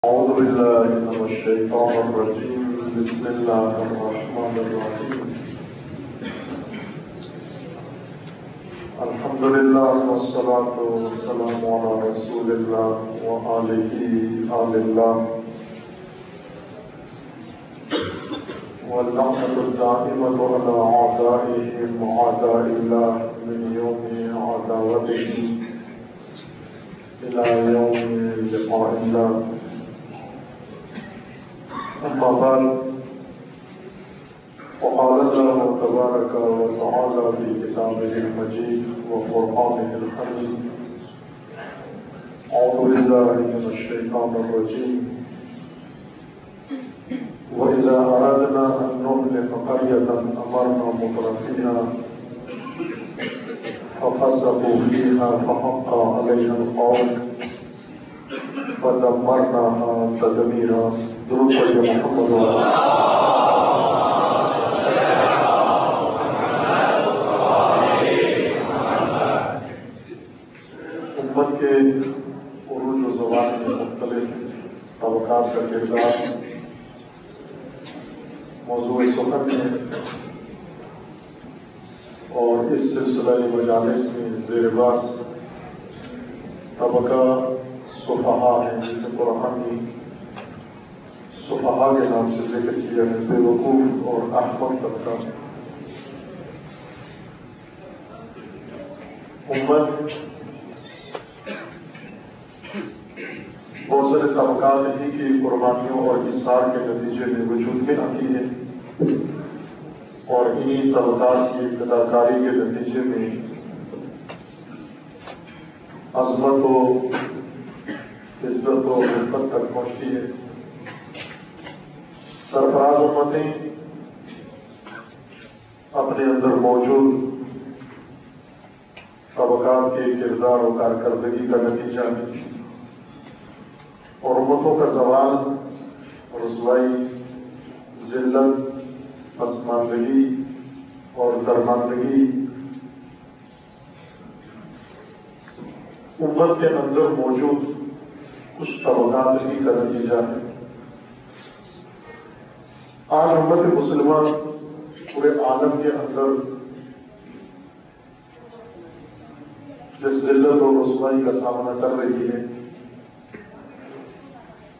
أعوذ بالله من الشيطان الرجيم. بسم الله الرحمن الرحيم. الحمد لله والصلاة والسلام على رسول الله وآله آل الله، واللعنة الدائمة على أعدائهم أعداء الله من يوم عداوته إلى يوم لقاء الله. أما بعد، وقال الله تبارك وتعالى في كتابه المجيد وقرآنه الحميد: أعوذ بالله من الشيطان الرجيم. وإذا أردنا أن نهلك قرية أمرنا مترفيها ففسقوا فيها فحق عليها القول فدمرناها تدميرا. درود پڑھیے محمد امت کے عروج و زوال میں مختلف طبقات کا کردار موضوع سخن ہے، اور اس سلسلہ مجالس میں زیر باس طبقہ صفحاء ہے، جسے قرآن میں صفحاء کے نام سے ذکر کیا ہے، بے وقوف اور احمق طبقہ. امت بہت سارے طبقات ہی کی قربانیوں اور اثار کے نتیجے میں وجود میں آتی ہے، اور انہی طبقات کی ابتداکاری کے نتیجے میں عظمت و عزت و حرمت تک پہنچتی ہے. سرفراز امتیں اپنے اندر موجود طبقات کے کردار و کارکردگی کا نتیجہ ہے، اور امتوں کا زوال، رسوائی، ذلت، پسماندگی اور درماندگی امت کے اندر موجود کچھ طبقات ہی کا نتیجہ ہے. آج امت مسلمہ پورے عالم کے اندر جس ذلت اور رسوائی کا سامنا کر رہی ہے،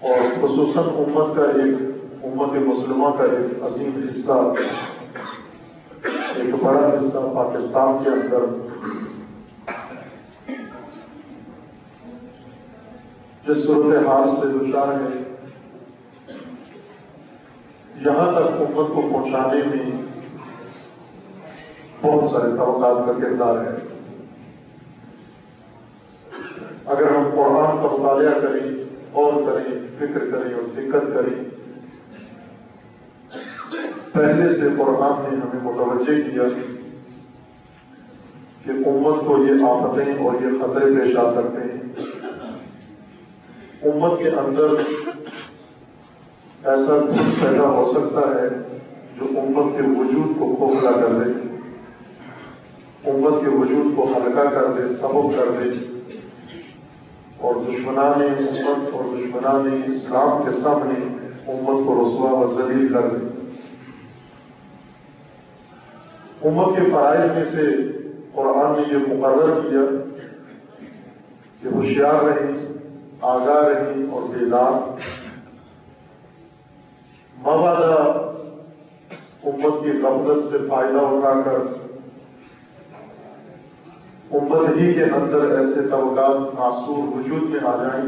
اور خصوصاً امت مسلمہ کا ایک عظیم حصہ، ایک بڑا حصہ پاکستان کے اندر جس صورتحال سے دچار ہے، یہاں تک امت کو پہنچانے میں بہت سارے طبقات کا کردار ہے. اگر ہم قرآن کا مطالعہ کریں، غور کریں، فکر کریں اور دقت کریں، پہلے سے قرآن نے ہمیں متوجہ کیا کہ امت کو یہ آفتیں اور یہ خطرے پیش آ سکتے ہیں. امت کے اندر ایسا کچھ پیدا ہو سکتا ہے جو امت کے وجود کو کھوکھلا کر دے، امت کے وجود کو ہلکا کر دے، سبک کر دے، اور دشمنان امت اور دشمنان اسلام کے سامنے امت کو رسوا و ذلیل کر دے. امت کے فرائض میں سے قرآن نے یہ مقرر کیا کہ ہوشیار رہیں، آگاہ رہیں اور بیدار. مبادا امت کی غفلت سے فائدہ اٹھا کر امت ہی کے اندر ایسے طبقات معصور وجود میں آ جائیں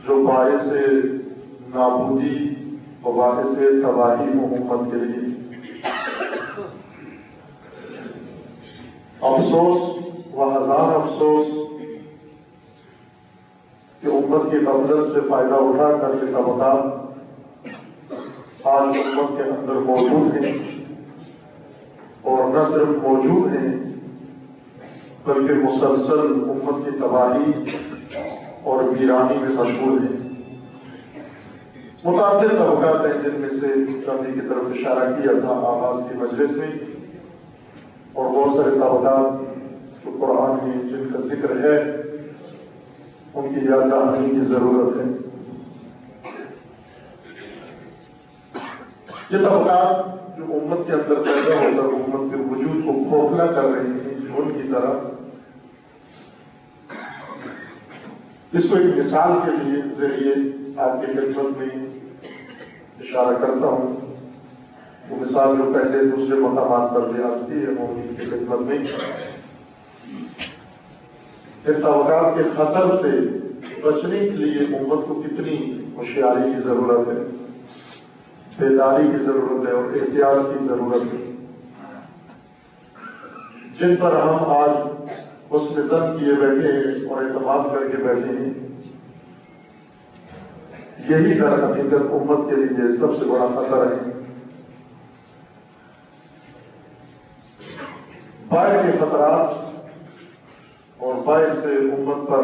جو باعث نابودی و باعث تباہی ہو امت کے لیے. افسوس و ہزار افسوس کہ امت کی غفلت سے فائدہ اٹھا کر کے طبقات آج امت کے اندر موجود ہیں، اور نہ صرف موجود ہیں بلکہ مسلسل امت کی تباہی اور ویرانی میں مشغول ہیں. متعدد طبقات ہیں جن میں سے چند کی طرف اشارہ کیا تھا آغاز کی مجلس میں، اور بہت سارے طبقات جو قرآن میں جن کا ذکر ہے ان کی یاد دہانی کی ضرورت ہے۔ یہ طبقات جو امت کے اندر پیدا ہو کر امت کے وجود کو کھوکھلا کر رہی ہیں جھوٹ کی طرح، اس کو ایک مثال کے لیے ذریعے آپ کی خدمت میں اشارہ کرتا ہوں۔ وہ مثال جو پہلے دوسرے مقامات پر بیان کی ہے وہ ان کی خدمت میں طبقات کے خطر سے بچنے کے لیے امت کو کتنی ہوشیاری کی ضرورت ہے، بیداری کی ضرورت ہے اور احتیاط کی ضرورت ہے، جن پر ہم آج حسن ظن کیے بیٹھے ہیں اور اعتماد کر کے بیٹھے ہیں۔ یہی در حقیقت امت کے لیے سب سے بڑا خطر ہے۔ باہر کے خطرات اور باہر سے امت پر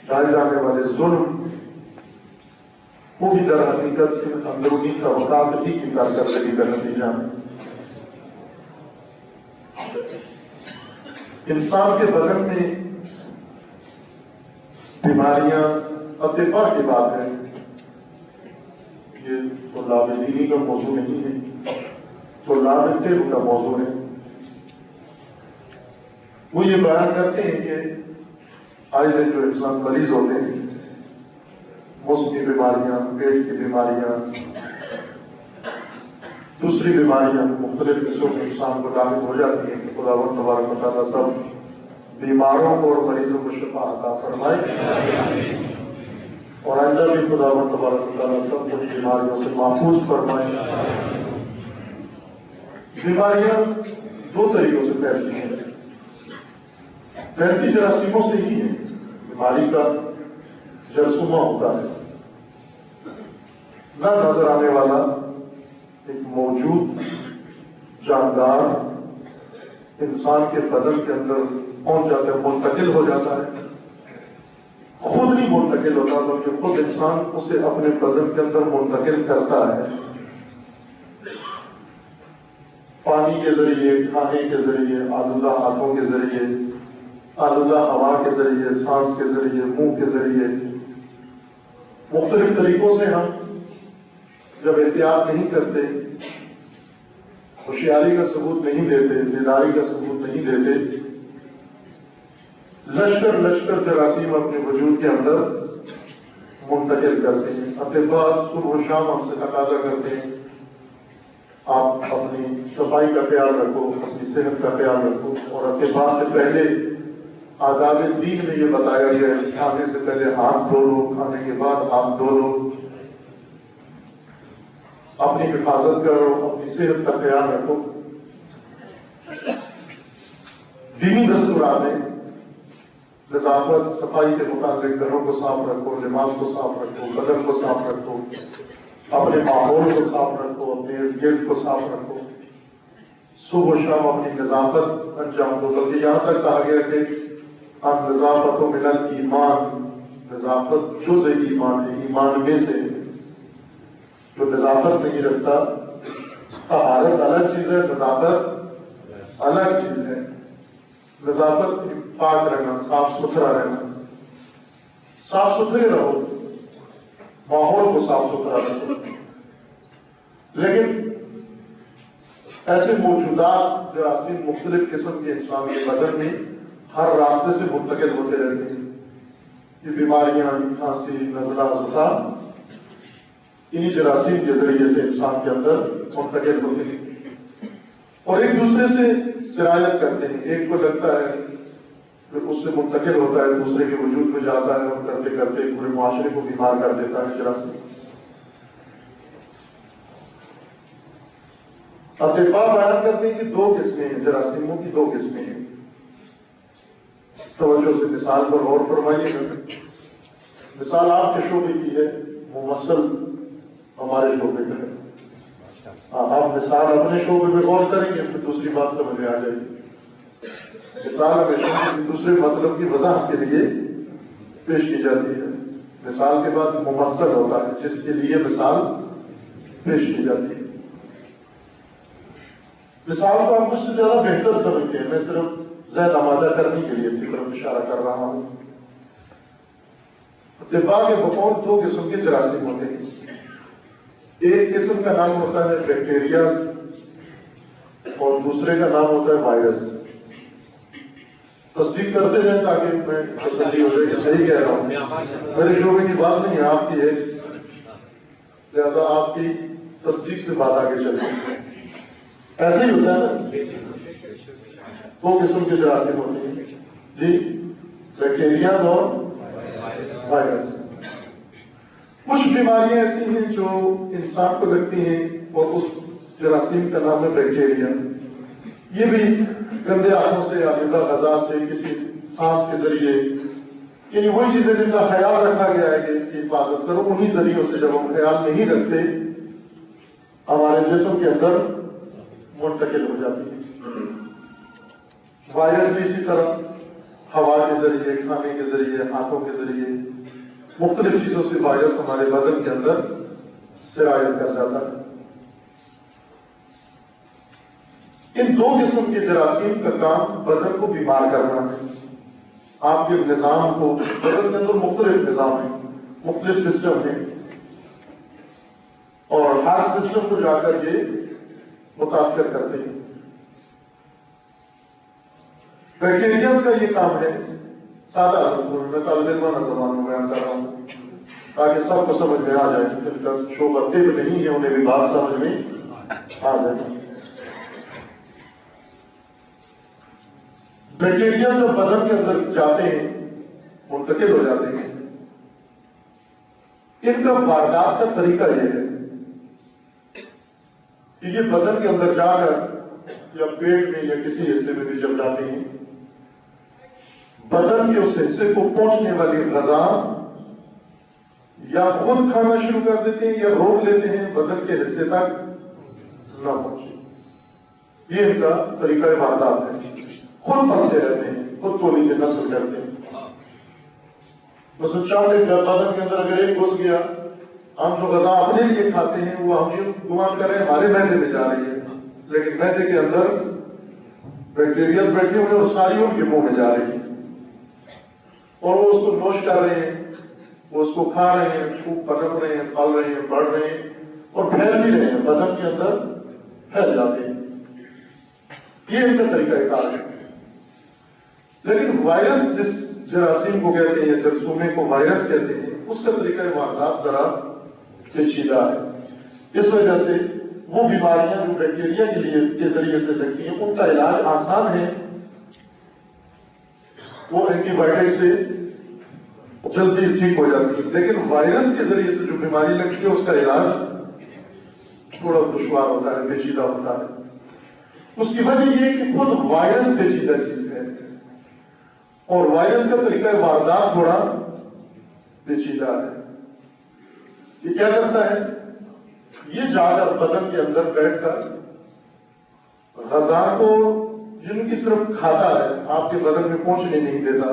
ڈالے جانے والے ظلم وہ بھی در حقیقت اندرونی طبقات ہی کی کارکردگی کا نتیجہ ہے۔ انسان کے بدن میں بیماریاں اطباء کی بات ہے، یہ تو لابدینی کا موضوع نہیں ہے، تو لابطب کا موضوع ہے۔ وہ یہ بیان کرتے ہیں کہ آج جو انسان مریض ہوتے ہیں، موسمی بیماریاں، پیٹ کی بیماریاں، دوسری بیماریاں مختلف قسموں میں انسان کو لاحق ہو جاتی ہیں کہ خداوند تبارک و تعالیٰ سب بیماروں کو اور مریضوں کو شفا عطا فرمائے، اور آئندہ بھی خداوند تبارک و تعالیٰ سب کو بیماریوں سے محفوظ فرمائے۔ بیماریاں دو طریقوں سے پھیلتی ہیں، پھیلتی جراثیموں سے ہی ہے۔ بیماری کا جرثومہ ہوتا ہے، نہ نظر آنے والا ایک موجود جاندار انسان کے بدن کے اندر پہنچ جاتا ہے، منتقل ہو جاتا ہے، خود نہیں منتقل ہوتا بلکہ خود انسان اسے اپنے بدن کے اندر منتقل کرتا ہے، پانی کے ذریعے، کھانے کے ذریعے، آلودہ ہاتھوں کے ذریعے، آلودہ ہوا کے ذریعے، سانس کے ذریعے، منہ کے ذریعے، مختلف طریقوں سے ہم جب احتیاط نہیں کرتے، ہوشیاری کا ثبوت نہیں دیتے، بیداری کا ثبوت نہیں دیتے، لشکر لشکر جراثیم اپنے وجود کے اندر منتقل کرتے ہیں۔ اطباء صبح و شام ہم سے تقاضا کرتے ہیں آپ اپنی صفائی کا خیال رکھو، اپنی صحت کا خیال رکھو، اور اطباء سے پہلے آداب دین میں یہ بتایا گیا ہے کھانے سے پہلے ہاتھ دھو لو، کھانے کے بعد ہاتھ دھو لو، اپنی حفاظت کرو، اپنی صحت کا خیال رکھو۔ دینی دستورات میں نظافت، صفائی کے متعلق گھروں کو صاف رکھو، لباس کو صاف رکھو، بدن کو صاف رکھو، اپنے ماحول کو صاف رکھو، اپنے ارد گرد کو صاف رکھو، صبح و شام اپنی نظافت انجام دو۔ بلکہ یہاں تک کہا گیا کہ اب نظافت و من الایمان، نظافت جز ایمان ہے، ایمان میں سے جو نظافت نہیں رکھتا، طہارت الگ چیز ہے، نظافت الگ چیز ہے۔ نظافت پاک رہنا، صاف ستھرا رہنا، صاف ستھرے رہو، ماحول کو صاف ستھرا رکھو۔ لیکن ایسے موجودات جراثیم مختلف قسم کے انسان کے بدن میں ہر راستے سے منتقل ہوتے رہتے ہیں۔ یہ بیماریاں، کھانسی، نزلہ، زکام انہی جراثیم کے ذریعے سے انسان کے اندر منتقل ہوتے ہیں اور ایک دوسرے سے سرایت کرتے ہیں۔ ایک کو لگتا ہے پھر اس سے منتقل ہوتا ہے، دوسرے کے وجود میں جاتا ہے اور کرتے کرتے پورے معاشرے کو بیمار کر دیتا ہے جراثیم۔ اطباء بیان کرتے ہیں کہ دو قسمیں ہیں، جراثیموں کی دو قسمیں ہیں۔ توجہ سے مثال پر غور فرمائیے گا۔ مثال آپ کے شعبے کی ہے، ممثل ہمارے شعبے کا ہے۔ آپ مثال اپنے شعبے میں غور کریں گے پھر دوسری بات سمجھ میں آ جائے گی۔ مثال ہمیشہ کسی دوسرے مطلب کی وضاحت کے لیے پیش کی جاتی ہے۔ مثال کے بعد ممثل ہوتا ہے جس کے لیے مثال پیش کی جاتی ہے۔ مثال کو آپ مجھ سے زیادہ بہتر سمجھتے ہیں، میں صرف ذہن آمادہ کرنے کے لیے اس کی طرف اشارہ کر رہا ہوں۔ دماغ کے بقول دو قسم کے جراثیم ہوتے ہیں. ایک قسم کا نام ہوتا ہے بیکٹیریاز اور دوسرے کا نام ہوتا ہے وائرس. تصدیق کرتے رہیں تاکہ میں تسلی ہو جائے کہ صحیح کہہ رہا ہوں. میرے شعبے کی بات نہیں ہے، آپ کی ہے، لہٰذا آپ کی تصدیق سے بات آگے چلے. ایسے ہی ہوتا ہے نا، دو قسم کے جراثیم ہوتے ہیں جی، بیکٹیریاز اور وائرس. کچھ بیماریاں ایسی ہیں جو انسان کو لگتی ہیں اور اس جراثیم کا نام ہے بیکٹیریا. یہ بھی گندے ہاتھوں سے، آلودہ غذا سے، کسی سانس کے ذریعے، یعنی وہی چیزیں جن کا خیال رکھا گیا ہے کہ حفاظت کرو، انہی ذریعوں سے جب ہم خیال نہیں رکھتے ہمارے جسم کے اندر منتقل ہو جاتی ہے. وائرس بھی اسی طرح ہوا کے ذریعے، کھانے کے ذریعے، ہاتھوں کے ذریعے، مختلف چیزوں سے وائرس ہمارے بدن کے اندر سرایت کر جاتا ہے. ان دو قسم کے جراثیم کا کام بدن کو بیمار کرنا ہے. آپ کے نظام کو، بدن کے اندر مختلف نظام ہیں، مختلف سسٹم ہیں، اور ہر سسٹم کو جا کر یہ متاثر کرتے ہیں. بیکٹیریا کا یہ کام ہے، سادہ میں طالب علمانہ زبان میں بیان کر رہا ہوں تاکہ سب کو سمجھ میں آ جائے. جن کا شعبہ طب نہیں ہے انہیں بھی بات سمجھ میں آ جائے. بیکٹیریا جو بدن کے اندر جاتے ہیں، منتقل ہو جاتے ہیں، ان کا واردات کا طریقہ یہ ہے کہ یہ بدن کے اندر جا کر یا پیٹ میں یا کسی حصے میں بھی جب جاتے ہیں، بدن کے اس حصے کو پہنچنے والی غذا یا خود کھانا شروع کر دیتے ہیں یا روک لیتے ہیں بدن کے حصے تک نہ پہنچے. یہ ان کا طریقہ واردات ہے. خود بنتے رہتے ہیں، خود تولید نسل کرتے ہیں. بس چاہتے بدن کے اندر اگر ایک گھس گیا، ہم جو غذا اپنے لیے کھاتے ہیں وہ ہم یہ گمان کر رہے ہیں ہمارے معدے میں جا رہی ہے، لیکن معدے کے اندر بیکٹیریاز بیٹھے ہوئے اور ساری ان کے منہ میں جا رہی ہے، اور وہ اس کو نوش کر رہے ہیں، وہ اس کو کھا رہے ہیں، خوب پکڑ رہے ہیں، پل رہے ہیں، بڑھ رہے ہیں اور پھیل بھی رہے ہیں، بدن کے اندر پھیل جاتے ہیں. یہ ان کا طریقہ کار ہے. لیکن وائرس جس جراثیم کو کہتے ہیں یا جرثومے کو وائرس کہتے ہیں، اس کا طریقہ واردات ذرا پیچیدہ ہے. اس وجہ سے وہ بیماریاں جو بیکٹیریا کے ذریعے سے لگتی ہیں ان کا علاج آسان ہے، وہ اینٹی بایوٹک سے جلدی ٹھیک ہو جاتی ہے. لیکن وائرس کے ذریعے سے جو بیماری لگتی ہے اس کا علاج تھوڑا دشوار ہوتا ہے، پیچیدہ ہوتا ہے. اس کی وجہ یہ کہ خود وائرس پیچیدہ چیز ہے اور وائرس کا طریقہ واردات تھوڑا پیچیدہ ہے. یہ کیا کرتا ہے؟ یہ جا کر بدن کے اندر بیٹھ کر غذا کو جن کی صرف کھاتا ہے، آپ کے بدن میں پہنچنے نہیں دیتا،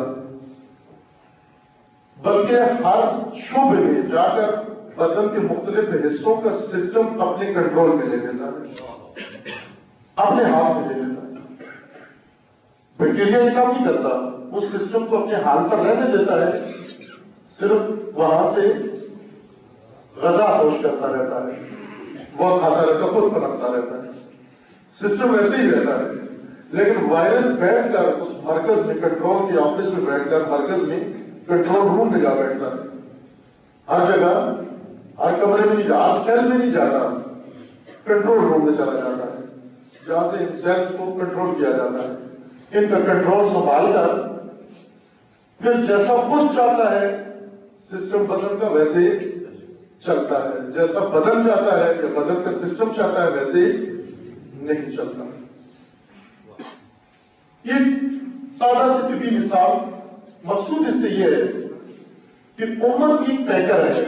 بلکہ ہر شعبے میں جا کر بدن کے مختلف حصوں کا سسٹم اپنے کنٹرول میں لے لیتا ہے، اپنے ہاتھ میں لے لیتا ہے. بیکٹیریا یہ کام نہیں کرتا، اس سسٹم کو اپنے حال پر رہنے دیتا ہے، صرف وہاں سے غذا نوش کرتا رہتا ہے، وہ کھاتا رہتا ہے، خود پنپتا رہتا ہے، سسٹم ویسے ہی رہتا ہے. لیکن وائرس بیٹھ کر اس مرکز میں، کنٹرول کے آفس میں بیٹھ کر، مرکز میں کنٹرول روم میں جا بیٹھتا ہے. ہر جگہ، ہر کمرے میں نہیں جاتا، ہر سیل میں نہیں جاتا، کنٹرول روم میں چلا جاتا ہے جہاں سے ان سیلز کو کنٹرول کیا جاتا ہے. ان کا کنٹرول سنبھال کر پھر جیسا خود چاہتا ہے سسٹم بدن کا ویسے چلتا ہے، جیسا بدن چاہتا ہے یا بدن کا سسٹم چاہتا ہے ویسے نہیں چلتا. یہ سادہ سی طبی مثال، مقصود اس سے یہ ہے کہ امت بھی پیکر ہے،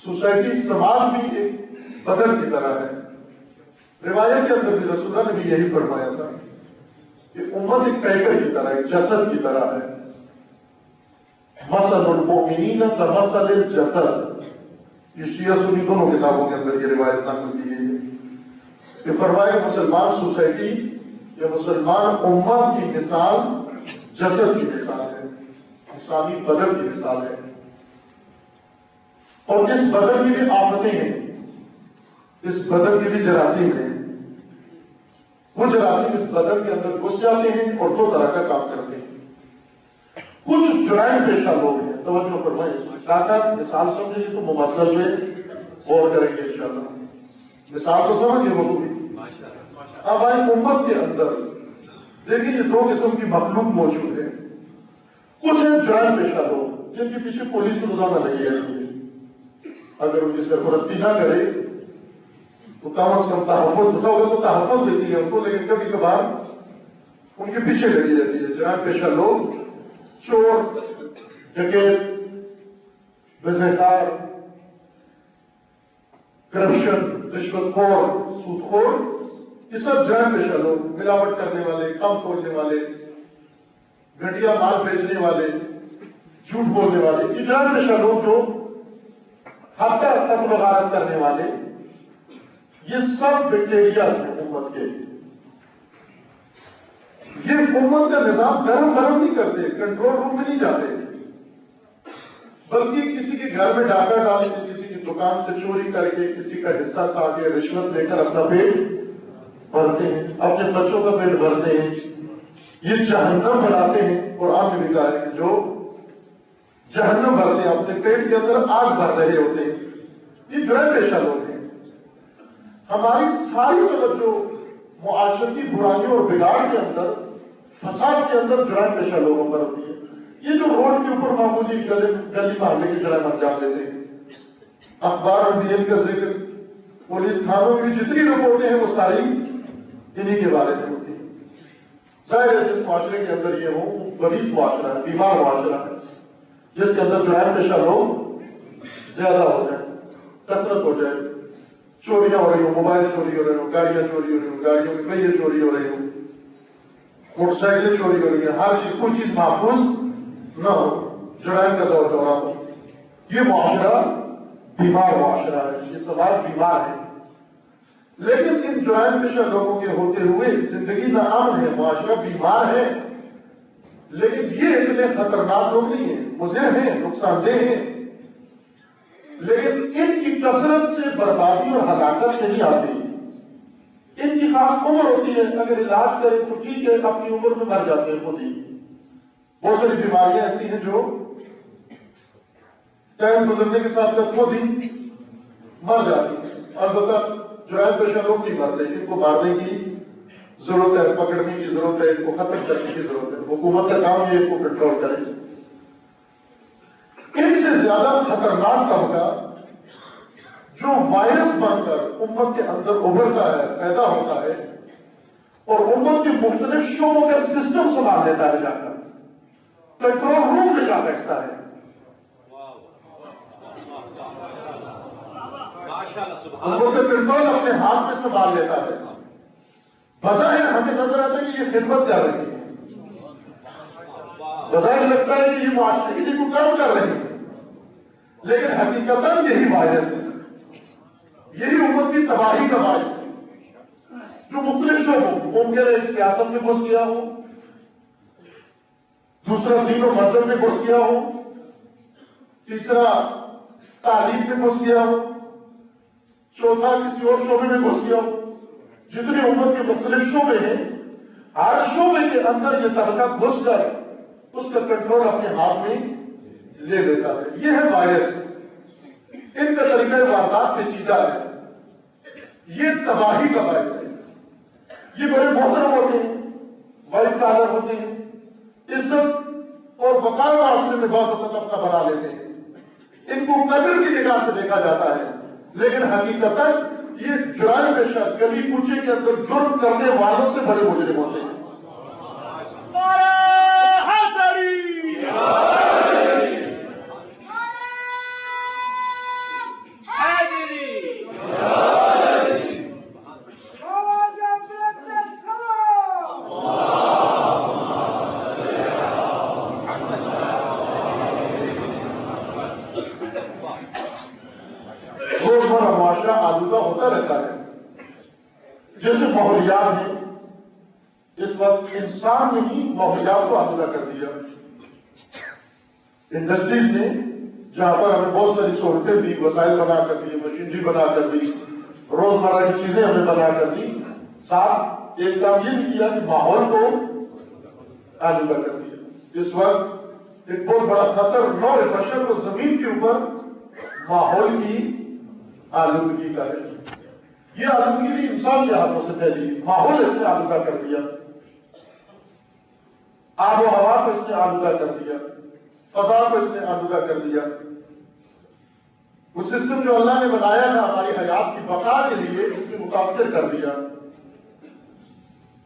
سوسائٹی، سماج بھی ایک بدن کی طرح ہے. روایت کے اندر بھی رسول اللہ نے بھی یہی فرمایا تھا کہ امت ایک پیکر کی طرح، ایک جسد کی طرح ہے. مثل المؤمنین کمثل الجسد، یہ شیعہ سنی دونوں کتابوں کے اندر یہ روایت نقل کی گئی ہے کہ فرمایا کہ مسلمان سوسائٹی یا مسلمان امت کی مثال جسد کی مثال ہے. اسلامی بدر کی مثال ہے، اور اس بدر کی بھی آفتیں ہیں، اس بدر کی بھی جراثیم ہیں۔ وہ جراثیم اس بدر کے اندر گھس جاتے ہیں اور دو طرح کا کام کرتے ہیں۔ کچھ جرائم پیشہ لوگ ہیں، توجہ فرمائیں، کاکا مثال سمجھیں گے تو مماثلت میں غور کریں گے انشاءاللہ۔ مثال تو سمجھ گئے وہ بھی۔ اب آئیں امت کے اندر دیکھیں، یہ دو قسم کی مخلوق موجود ہے۔ کچھ ہیں جرائم پیشہ لوگ جن کے پیچھے پولیس روزانہ لگی رہتی ہے، اگر ان کی سرپرستی نہ کرے تو کم از کم تحفظ بسا ہوگا تو تحفظ دیتی ہے ان کو، لیکن کبھی کبھار ان کے پیچھے لگی رہتی ہے۔ جرائم پیشہ لوگ، چور، ڈکیت، بزنسکار، کرپشن، رشوت خور، سود خور، یہ سب جرائم پیشہ لوگ، ملاوٹ کرنے والے، کم تولنے والے، گھٹیا مال بیچنے والے، جھوٹ بولنے والے، یہ جرائم پیشہ لوگ جو ہفتہ تک وغیرت کرنے والے، یہ سب بیکٹیریاز ہیں امت کے۔ یہ امت کا نظام گرم نہیں کرتے، کنٹرول روم میں نہیں جاتے، بلکہ کسی کے گھر میں ڈاکہ ڈال کے، کسی کی دکان سے چوری کر کے، کسی کا حصہ کھا کے، رشوت لے کر اپنا پیٹ بھرتے ہیں، اپنے بچوں کا پیٹ بھرتے ہیں، یہ جہنم بناتے ہیں۔ قرآن میں بھی کہا ہے کہ جو جہنم بھرتے ہیں، اپنے پیٹ کے اندر آگ بھر رہے ہوتے ہیں، یہ جرائم پیشہ لوگ ہیں۔ ہماری ساری توجہ معاشرتی برائیوں اور بگاڑ کے اندر، فساد کے اندر جرائم پیشہ لوگوں پر ہوتی ہے۔ یہ جو روڈ کے اوپر معمولی گلی محلے کے جرائم انجام دیتے ہیں، اخبار اور میڈیا کا ذکر، پولیس تھانوں میں جتنی رپورٹیں ہیں وہ ساری انہی کے بارے میں ہوتی ہیں۔ ظاہر ہے جس معاشرے کے اندر یہ ہو وہ غلیظ معاشرہ ہے، بیمار معاشرہ ہے، جس کے اندر جرائم پیشہ لوگ زیادہ ہو جائیں، کثرت ہو جائے، چوریاں ہو رہی ہوں، موبائل چوری ہو رہے ہوں، گاڑیاں چوری ہو رہی ہوں، گاڑیوں کے پہیے چوری ہو رہی ہوں، موٹر سائیکلیں چوری ہو رہی ہیں، ہر چیز کوئی چیز محفوظ نہ ہو، جرائم کا دور دورہ ہو، یہ معاشرہ بیمار معاشرہ ہے، یہ سماج بیمار ہے۔ لیکن ان جرائم پیشہ لوگوں کے ہوتے ہوئے زندگی نہ امن ہے، معاشرہ بیمار ہے، لیکن یہ اتنے خطرناک لوگ نہیں ہیں، مضر ہیں، نقصان دہ ہیں، لیکن ان کی کثرت سے بربادی اور ہلاکت نہیں آتی۔ ان کی خاص عمر ہوتی ہے، اگر علاج کرے تو ٹھیک ہے، اپنی عمر میں مر جاتے ہیں خود ہی۔ بہت ساری بیماریاں ایسی ہیں جو ٹائم گزرنے کے ساتھ ساتھ خود ہی مر جاتی ہیں۔ البتہ جرائم پیشہ لوگ نہیں مرتے، ان کو مارنے کی ضرورت ہے، پکڑنے کی ضرورت ہے، ان کو ختم کرنے کی ضرورت ہے۔ حکومت کا کام ہے ان کو کنٹرول کرے۔ ان سے زیادہ خطرناک طبقہ جو وائرس بن کر امت کے اندر ابھرتا ہے، پیدا ہوتا ہے، اور امت کے مختلف شعبوں کا سسٹم سنبھال لیتا ہے، جا کر کنٹرول روم میں جا بیٹھتا ہے، امت کا کنٹرول اپنے ہاتھ میں سنبھال لیتا ہے۔ بظاہر ہمیں نظر آتا ہے کہ یہ خدمت کر رہی ہے، بظاہر لگتا ہے کہ یہ معاشرے کے لیے کوئی کام کر رہی ہے، لیکن حقیقتاً یہی وائرس ہے، یہی امت کی تباہی کا باعث ہے، جو مختلف شعبوں، ممکن ہے ایک سیاست میں گھس گیا ہو، دوسرا دین و مذہب میں گھس گیا ہو، تیسرا تعلیم میں گھس گیا ہو، چوتھا کسی اور شعبے میں گھس گیا ہو۔ جتنے امت کے مختلف شعبے ہیں، ہر شعبے کے اندر یہ طبقہ گھس کر اس کا کنٹرول اپنے ہاتھ میں لے لیتا ہے۔ یہ ہے وائرس، ان کا طریقہ واردات پیچیدہ ہے، یہ تباہی کا باعث ہے۔ یہ بڑے محترم ہوتے ہیں، وائٹ کالر ہوتے ہیں، عزت اور وقار معاشرے میں بعض وقت اپنا بنا لیتے ہیں، ان کو قدر کی نگاہ سے دیکھا جاتا ہے، لیکن حقیقتاً یہ جرائم پیشہ گلی کوچے کے اندر جرم کرنے والوں سے بڑے مجرم ہوتے ہیں۔ روزمرہ معاشرہ آلودہ ہوتا رہتا ہے، جیسے ماحولیات ہیں، اس وقت انسان نے ہی ماحولیات کو آلودہ کر دیا۔ انڈسٹریز نے جہاں پر ہمیں بہت ساری سہولتیں دی، وسائل بنا کر دی، مشینری بنا کر دی، روزمرہ کی چیزیں ہمیں بنا کر دی، ساتھ ایک کام یہ بھی کیا کہ ماحول کو آلودہ کر دیا۔ اس وقت ایک بہت بڑا خطر نوع بشر کو زمین کے اوپر ماحول کی آلودگی کا ہے۔ یہ آلودگی بھی انسان کے ہاتھوں سے پھیلی، ماحول اس نے آلودہ کر دیا، آب و ہوا کو اس نے آلودہ کر دیا، فضا کو اس نے آلودہ کر دیا۔ وہ سسٹم جو اللہ نے بنایا تھا ہماری حیات کی بقا کے لیے، اس نے متاثر کر دیا۔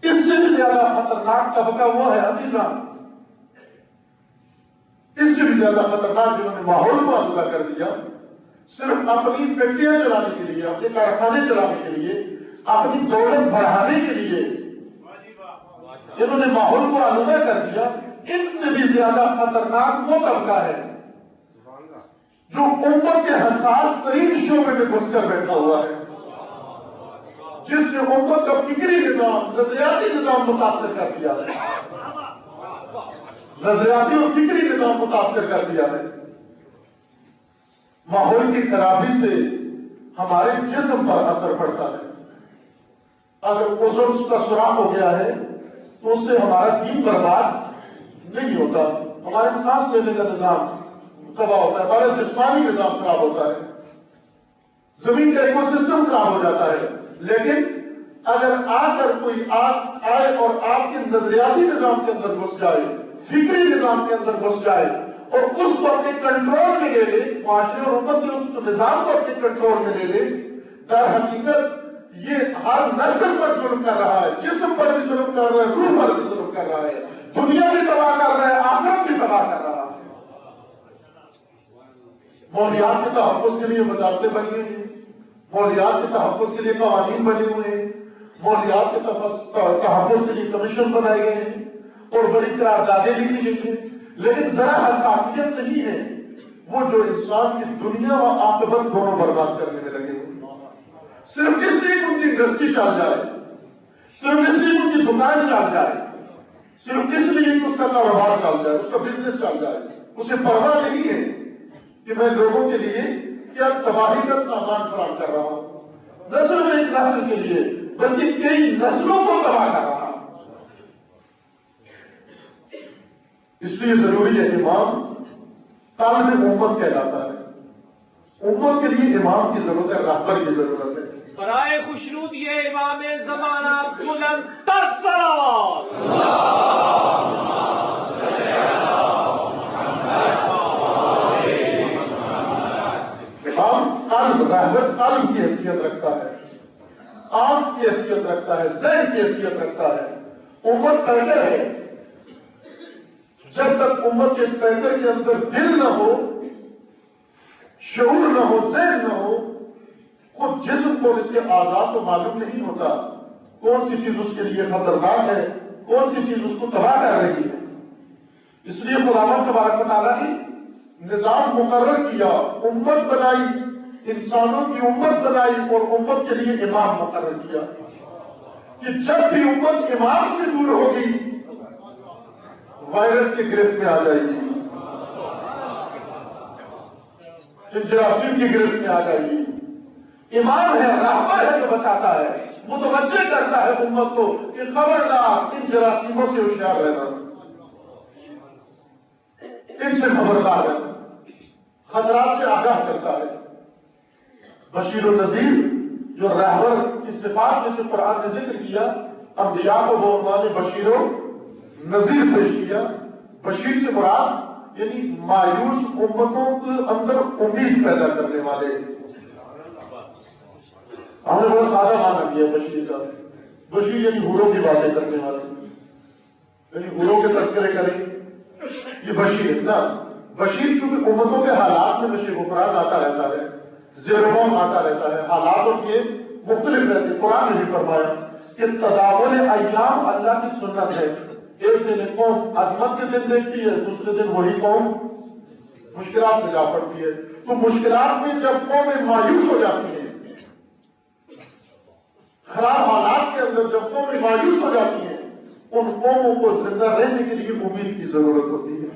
اس سے بھی زیادہ خطرناک طبقہ وہ ہے عزیزان، اس سے بھی زیادہ خطرناک جنہوں نے ماحول کو آلودہ کر دیا، صرف اپنی فیکٹریاں چلانے کے لیے، اپنے کارخانے چلانے کے لیے، اپنی دولت بڑھانے کے لیے جنہوں نے ماحول کو آلودہ کر دیا۔ ان سے بھی زیادہ خطرناک وہ طبقہ ہے جو امت کے حساس ترین شعبے میں گھس کر بیٹھا ہوا ہے، جس نے امت کا فکری نظام، نظریاتی نظام متاثر کر دیا ہے، نظریاتی اور فکری نظام متاثر کر دیا ہے۔ ماحول کی خرابی سے ہمارے جسم پر اثر پڑتا ہے۔ اگر اوزون کا سوراخ ہو گیا ہے تو اس سے ہمارا دین برباد نہیں ہوتا، ہمارے سانس لینے کا نظام تباہ ہوتا ہے، ہمارا جسمانی نظام خراب ہوتا ہے، زمین کا ایکو سسٹم خراب ہو جاتا ہے۔ لیکن اگر آ کر کوئی آئے اور آپ کے نظریاتی نظام کے اندر گھس جائے، فکری نظام کے اندر گھس جائے اور اس کو اپنے کنٹرول میں لے لے، معاشرے اور امت کے اس نظام کو اپنے کنٹرول میں لے لے، در حقیقت یہ ہر نسل پر ظلم کر رہا ہے، جسم پر بھی ظلم کر رہا ہے، روح پر بھی ظلم کر رہا ہے، دنیا بھی تباہ کر رہا ہے، آخرت بھی تباہ کر رہا ہے۔ ماحولیات کے تحفظ کے لیے وزارتیں بنی ہوئی ہیں، ماحولیات کے تحفظ کے لیے قوانین بنے ہوئے ہیں، ماحولیات کے تحفظ کے لیے کمیشن بنائے گئے ہیں اور بڑی قراردادیں بھی دی گئی ہیں، لیکن ذرا حساسیت نہیں ہے وہ جو انسان کی دنیا و عاقبت دونوں برباد کرنے میں لگے ہوئے۔ صرف اس لیے کہ ان کی انڈسٹری چل جائے، صرف اس لیے کہ ان کی دکان چل جائے، صرف اس لیے کہ اس کا کاروبار چل جائے، اس کا بزنس چل جائے، اسے پرواہ نہیں ہے کہ میں لوگوں کے لیے کیا تباہی کا سامان فراہم کر رہا ہوں، نہ صرف ایک نسل کے لیے بلکہ کئی نسلوں کو تباہ کر رہا ہوں۔ اس لیے ضروری ہے امام طالب امت کہلاتا ہے، امت کے لیے امام کی ضرورت ہے، رہبر کی ضرورت ہے۔ برائے خوشنود یہ امام زمانہ بلند تر صلوات۔ امام قلب، رہبر قلب کی حیثیت رکھتا ہے، آنکھ کی حیثیت رکھتا ہے، ذہن کی حیثیت رکھتا ہے۔ امت پیکر ہے، جب تک امت کے اس پیکر کے اندر دل نہ ہو، شعور نہ ہو، ذہن نہ ہو، خود جسم کو، اس کے اعضاء کو معلوم نہیں ہوتا کون سی چیز اس کے لیے خطرناک ہے، کون سی چیز اس کو تباہ کر رہی ہے۔ اس لیے خداوند تبارک و تعالیٰ نے نظام مقرر کیا، امت بنائی، انسانوں کی امت بنائی اور امت کے لیے امام مقرر کیا کہ جب بھی امت امام سے دور ہوگی وائرس کی گرفت میں آ جائے گی، جراثیم کی گرفت میں آ جائے گی۔ امام ہے، رہبر ہے جو بچاتا ہے، متوجہ کرتا ہے امت کو کہ خبردار ان جراثیموں سے ہوشیار رہنا، ان سے خبردار رہنا، خطرات سے آگاہ کرتا ہے۔ بشیر و نذیر جو رہبر کی صفات جسے قرآن نے ذکر کیا، انبیاء کو وہ عنوان بشیر و نذیر پیش کیا۔ بشیر سے مراد یعنی مایوس امتوں کے اندر امید پیدا کرنے والے۔ ہم نے بہت سادہ مانا کیا بشیر کا، بشیر یعنی حوروں کی باتیں کرنے والے، یعنی حوروں کے تذکرے کریں، یہ بشیر نا۔ بشیر چونکہ امتوں کے حالات میں نشے گفران آتا رہتا ہے، زیربون آتا رہتا ہے، حالاتوں کے مختلف رہتے۔ قرآن نے بھی فرمایا کہ تداول ایام اللہ کی سنت ہے، ایک دن قوم عظمت کے دن دیکھتی ہے، دوسرے دن وہی قوم مشکلات میں جا پڑتی ہے۔ تو مشکلات میں جب قومیں مایوس ہو جاتی ہیں، خراب حالات کے اندر جب قومیں مایوس ہو جاتی ہیں، ان قوموں کو زندہ رہنے کے لیے امید کی ضرورت ہوتی ہے۔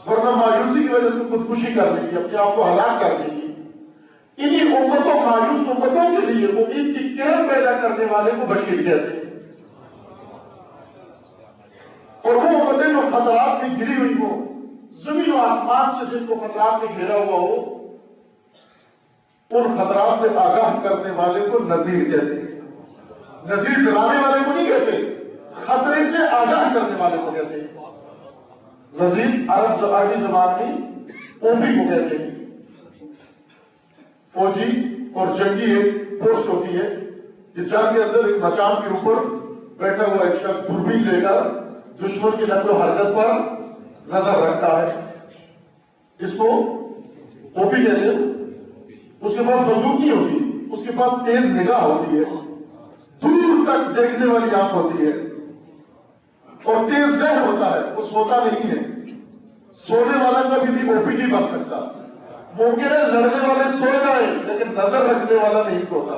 ورنہ مایوسی کی وجہ سے خودکشی کر لیں گی، اپنے آپ کو ہلاک کر دیں گی۔ انہی امتوں، مایوس امتوں کے لیے امید کی کرن پیدا کرنے والے کو بشیر کہتے ہیں۔ اور وہ امتیں جو خطرات میں گری ہوئی ہو، زمین و آسمان سے جن کو خطرات میں گھیرا ہوا ہو، ان خطرات سے آگاہ کرنے والے کو نذیر کہتے ہیں۔ نذیر ڈرانے والے کو نہیں کہتے، خطرے سے آگاہ کرنے والے کو کہتے ہیں۔ نذیر عربی زبان میں اوپی کو کہتے ہیں۔ فوجی اور جنگی ایک پوسٹ ہوتی ہے کہ جنگ کے اندر ایک مچان کے اوپر بیٹھا ہوا ایک شخص دوربین لے کر دشمن کی نقل و حرکت پر نظر رکھتا ہے، اس کو اوپی کہتے ہیں۔ اس کے پاس بندوق نہیں ہوتی، اس کے پاس تیز نگاہ ہوتی ہے، دور تک دیکھنے والی آنکھ ہوتی ہے اور تیز ذہن ہوتا ہے، وہ سوتا نہیں ہے۔ سونے والا کبھی بھی اوپی نہیں بن سکتا۔ ممکن ہے لڑنے والے سو جائیں لیکن نظر رکھنے والا نہیں سوتا۔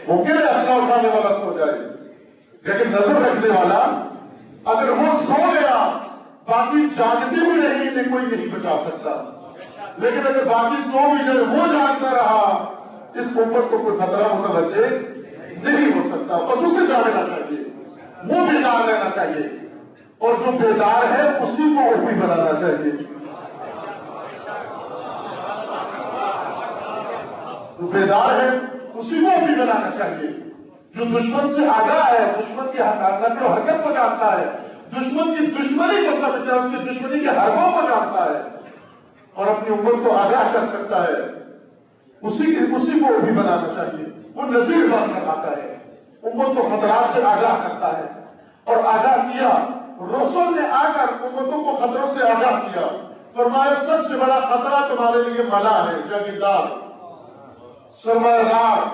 ممکن ہے اسلحہ اٹھانے والا سو جائے لیکن نظر رکھنے والا اگر وہ سو گیا باقی جاگتے بھی نہیں انہیں کوئی نہیں بچا سکتا۔ لیکن اگر باقی سو بھی جائے وہ جاگتا رہا اس امت کو کوئی خطرہ متوجہ نہیں ہو سکتا۔ بس اسے جاگنا چاہیے، وہ بیدار رہنا چاہیے، اور جو بیدار ہے اسی کو اوپی بنانا چاہیے۔ جو بیدار ہے اسی کو اوپی بنانا چاہیے۔ جو دشمن سے آگاہ ہے، دشمن کی نقل و حرکت کو جانتا ہے، دشمن کی دشمنی کو سمجھتا ہے، اس کی دشمنی کے حربوں کو جانتا ہے اور اپنی امت کو آگاہ کر سکتا ہے، اسی کو اوپی بنانا چاہیے۔ وہ نذیر بن کر آتا ہے، امت کو خطرات سے آگاہ کرتا ہے، اور آگاہ کیا رسول نے آ کر امتوں کو خطروں سے آگاہ کیا۔ فرمایا سب سے بڑا خطرہ تمہارے لیے ملا ہے، جاگیردار، سرمایہ دار،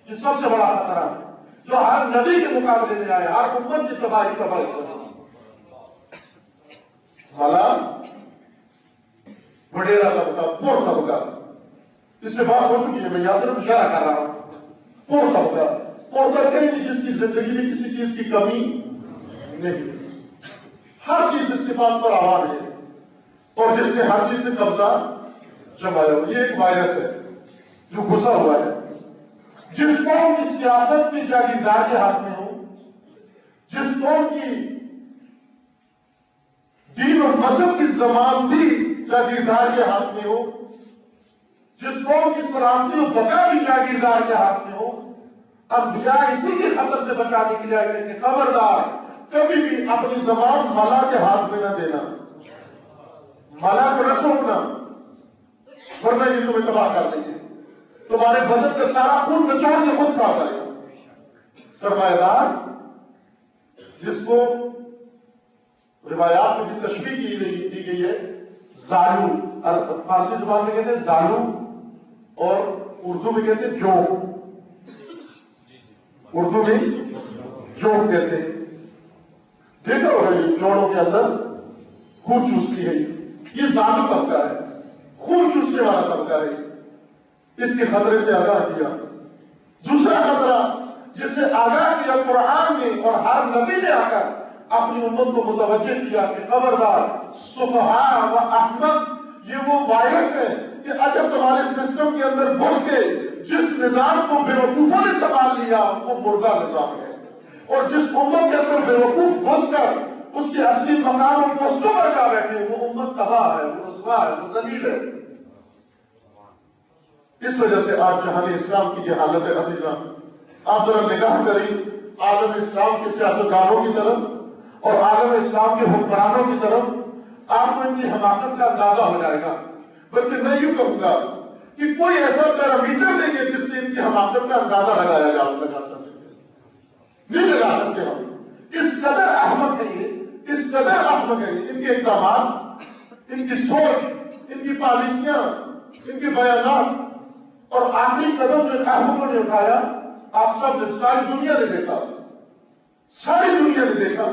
یہ سب سے بڑا خطرہ ہے جو ہر نبی کے مقابلے میں آیا، ہر امت کی تباہی سے ملا وڈیرا طبقہ، پور طبقہ، اس سے بات ہو چکی ہے، میں یہاں صرف اشارہ کر رہا ہوں۔ پور طبقہ، پور طبقہ جس کی زندگی میں کسی چیز کی کمی نہیں، ہر چیز اس کے پاس پر آواز ہے اور جس نے ہر چیز میں قبضہ جمایا ہوا۔ یہ ایک وائرس ہے جو گھسا ہوا ہے۔ جس قوم کی سیاست بھی جاگیردار کے ہاتھ میں ہو، جس قوم کی دین اور مذہب کی زبان بھی جاگیردار کے ہاتھ میں ہو، جس قوم کی سلامتی اور بقا بھی جاگیردار کے ہاتھ میں ہو، انبیاء اسی کے خطر سے بچانے کے لیے آئے کہ خبردار کبھی بھی اپنی زبان ملا کے ہاتھ میں نہ دینا، ملا کو نہ سونپنا، ورنہ یہ تمہیں تباہ کر دیں گے، تمہارے بدن کا سارا خون نچوڑ کے خود کھا جائے گا۔ سرمایہ دار جس کو روایات میں بھی تشبیہ کی گئی ہے زالو، فارسی زبان میں کہتے ہیں زالو اور اردو میں کہتے ہیں جوگ، اردو میں جوگ کہتے ہیں۔ دیکھا ہوگا یہ جوڑوں کے اندر خون چوستی ہے، یہ زالو طبقہ ہے، خون چوسنے والا طبقہ ہے، اس کے خطرے سے آگاہ کیا۔ دوسرا خطرہ جس سے آگاہ کیا قرآن میں اور ہر نبی نے آ کر اپنی امت کو متوجہ کیا کہ خبردار سفہاء و احمق، یہ وہ وائرس ہے کہ اگر تمہارے سسٹم کے اندر گھس کے جس نظام کو بے وقوفوں نے سنبھال لیا وہ مردہ نظام ہے، اور جس امت کے اندر بے وقوف گھس کر اس کے اصلی مقام اور پوستوں پر جا بیٹھے وہ امت تباہ ہے، وہ رسوا ہے، وہ ذلیل ہے۔ اس وجہ سے آج جہان اسلام کی یہ حالت ہے عزیزاں، آپ ذرا نگاہ کریں عالم اسلام کے سیاستدانوں کی طرف اور عالم اسلام کے حکمرانوں کی طرف، آپ کو ان کی حماقت کا اندازہ ہو جائے گا۔ بلکہ میں یوں کہوں گا کہ کوئی ایسا پیرامیٹر نہیں ہے جس سے ان کی حماقت کا اندازہ لگایا جا سکے، نہیں لگا سکتے ہم۔ اس قدر احمق ہے یہ، اس قدر احمق ہے ان کے اقدامات، ان کی سوچ، ان کی پالیسیاں، ان کے بیانات، اور آخری قدم جو احمقوں نے اٹھایا آپ سب نے، ساری دنیا نے دیکھا، ساری دنیا نے دیکھا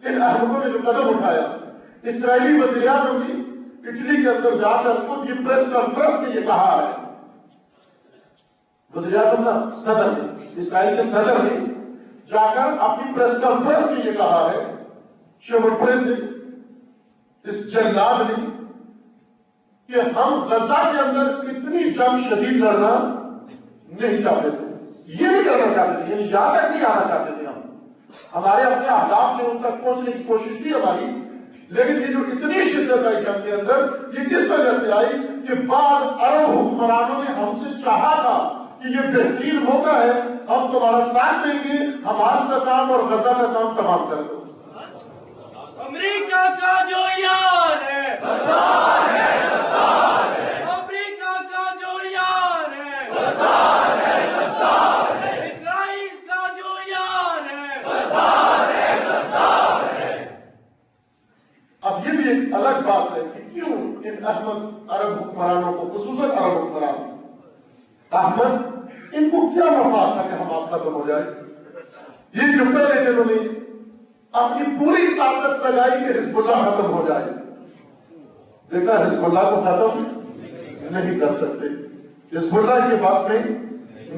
ان احمقوں نے جو قدم اٹھایا۔ اسرائیلی وزیر اعظم نے اٹلی کے اندر جا کر خود یہ پریس کانفرنس میں یہ کہا ہے، وزیر اعظم صدر نے، اسرائیل کے صدر نے جا کر اپنی پریس کانفرنس میں یہ کہا ہے شیوپریس نے، اس جلاد نے، کہ ہم غزہ کے اندر اتنی جنگ شدید لڑنا نہیں چاہتے تھے، یہ نہیں کرنا چاہتے تھے، یعنی یہاں تک نہیں آنا چاہتے تھے ہمارے اپنے اہداف سے ان تک پہنچنے کی کوشش کی ہماری، لیکن یہ جو اتنی شدت آئی جنگ کے اندر، یہ کس وجہ سے آئی کہ بعض عرب حکمرانوں نے ہم سے چاہا تھا کہ یہ بہترین موقع ہے، ہم تمہارا ساتھ دیں گے، حماس کا کام اور غزہ کا کام تمام کر دو۔ امریکہ کا جو یار ہے امریکہ کا جو یار ہے اسرائیل کا جو یار ہے۔ اب یہ بھی ایک الگ بات ہے کہ کیوں ان احمد عرب حکمرانوں کو، خصوصاً عرب حکمران احمد، ان کو کیا مفاد تھا کہ حماس ختم ہو جائے؟ یہ جو پہلے انہوں نے اپنی پوری طاقت لگائی کہ حزب اللہ ختم ہو جائے، دیکھا حزب اللہ کو ختم نہیں کر سکتے، حزب اللہ کے پاس میں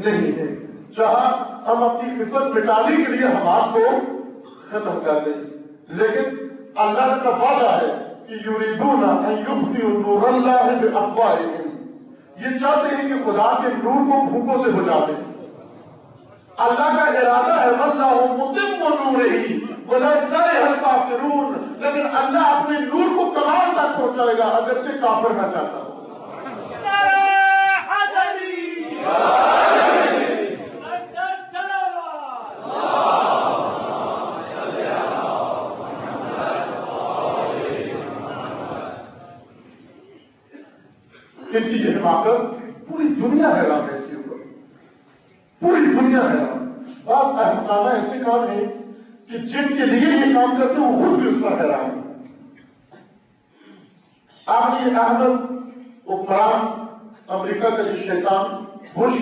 نہیں ہے، چاہا ہم اپنی عزت مٹانے کے لیے حماس کو ختم کر دیں، لیکن اللہ کا وعدہ ہے کہ یریدون ان یطفئوا نور اللہ بافواہہم، یہ چاہتے ہیں کہ خدا کے نور کو بھوکوں سے بجھا دیں۔ اللہ کا ارادہ ہے واللہ متم نورہ ولو کرہ الکافرون، لیکن اللہ اپنے نور کو کمال تک پہنچائے گا اگرچہ کافر نہ چاہتا ہو۔ ان کی یہ حماقت پوری دنیا حیران ہے، اس کے اوپر پوری دنیا حیران۔ بعض احمقانہ ایسے کام ہیں کہ جن کے لیے یہ کام کرتے ہیں وہ خود بھی اس پر حیران ہے۔ آخری احمد حکمران امریکہ کا یہ شیطان بش،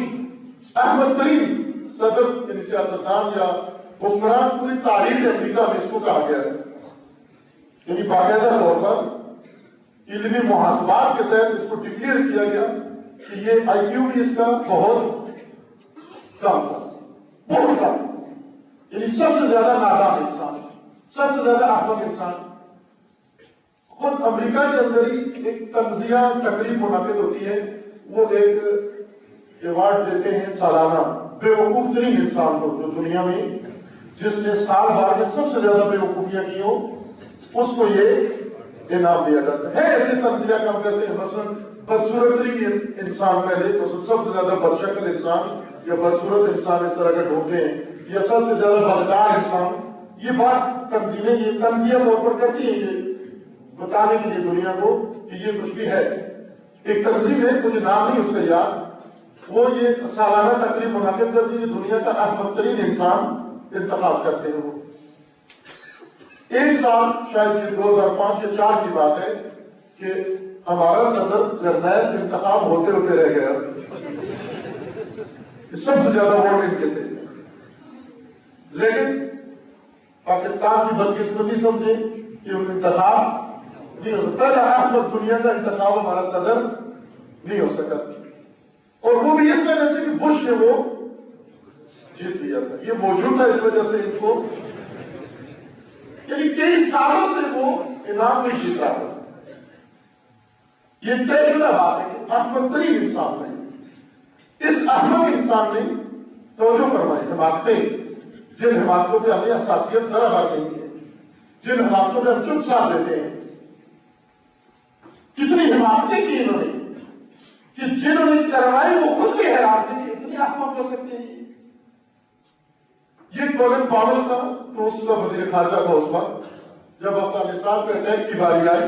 احمد ترین صدر یعنی سیاستدان یا حکمران پوری تاریخ امریکہ میں اس کو کہا گیا ہے، یعنی باقاعدہ طور پر علمی محاسبات کے تحت اس کو ڈکلیئر کیا گیا کہ یہ آئی کیو بھی اس کا بہت کم تھا، بہت کم، یعنی سب سے زیادہ نادان انسان، سب سے زیادہ احمق انسان۔ خود امریکہ کے اندر ہی ایک تنزیہ تقریب منعقد ہوتی ہے، وہ ایک ایوارڈ دیتے ہیں سالانہ بے وقوف ترین انسان کو، جو دنیا میں جس نے سال بھر میں سب سے زیادہ بے وقوفیاں کی ہو اس کو یہ انعام دیا جاتا ہے۔ ایسے تنزیہ کام کرتے ہیں، مثلا بدصورت ترین انسان پہلے، سب سے زیادہ بدشکل انسان یا بدصورت انسان اس طرح کا ڈھونڈتے ہیں، یا سب سے زیادہ بدکار انسان، یہ بات تنظیمیں یہ تنزیہ طور پر کرتی ہیں، یہ بتانے کے لیے دنیا کو کہ یہ کچھ بھی ہے۔ ایک تنظیم ہے، مجھے نام نہیں اس کا یاد، وہ یہ سالانہ تقریب منعقد کرتی ہے، دنیا کا احمق ترین انسان انتخاب کرتے ہیں وہ۔ ایک سال شاید یہ 2005 یا 2004 کی بات ہے کہ ہمارا صدر جرنیل انتخاب ہوتے ہوتے رہ گیا، سب سے زیادہ ووٹ ان کے تھے، لیکن پاکستان کی بدقسمتی سمجھے کہ ان انتخاب نہیں ہو سکتا، احمد دنیا کا انتخاب ہمارا صدر نہیں ہو سکا، اور وہ بھی اس وجہ سے کہ بش نے وہ جیت لیا تھا، یہ موجود تھا، اس وجہ سے ان کو یعنی کئی سالوں سے وہ انعام نہیں جیت رہا تھا۔ یہ طے شدہ بات ہے کہ احمد ترین انسان نے، اس احمد انسان نے توجہ فرمائی، حماقتیں، جن حماقتوں پہ ہمیں حساسیت ذرا بات نہیں ہے، جن حماقتوں پہ ہم چپ ساتھ دیتے ہیں، کتنی حماقتیں کی انہوں نے کہ جنہوں نے کروائی وہ خود بھی حیران تھے کہ اتنی احمق ہو سکتے ہیں۔ یہ کولن پاول کا تو اس کا وزیر خارجہ کا اس وقت جب افغانستان پہ اٹیک کی باری آئی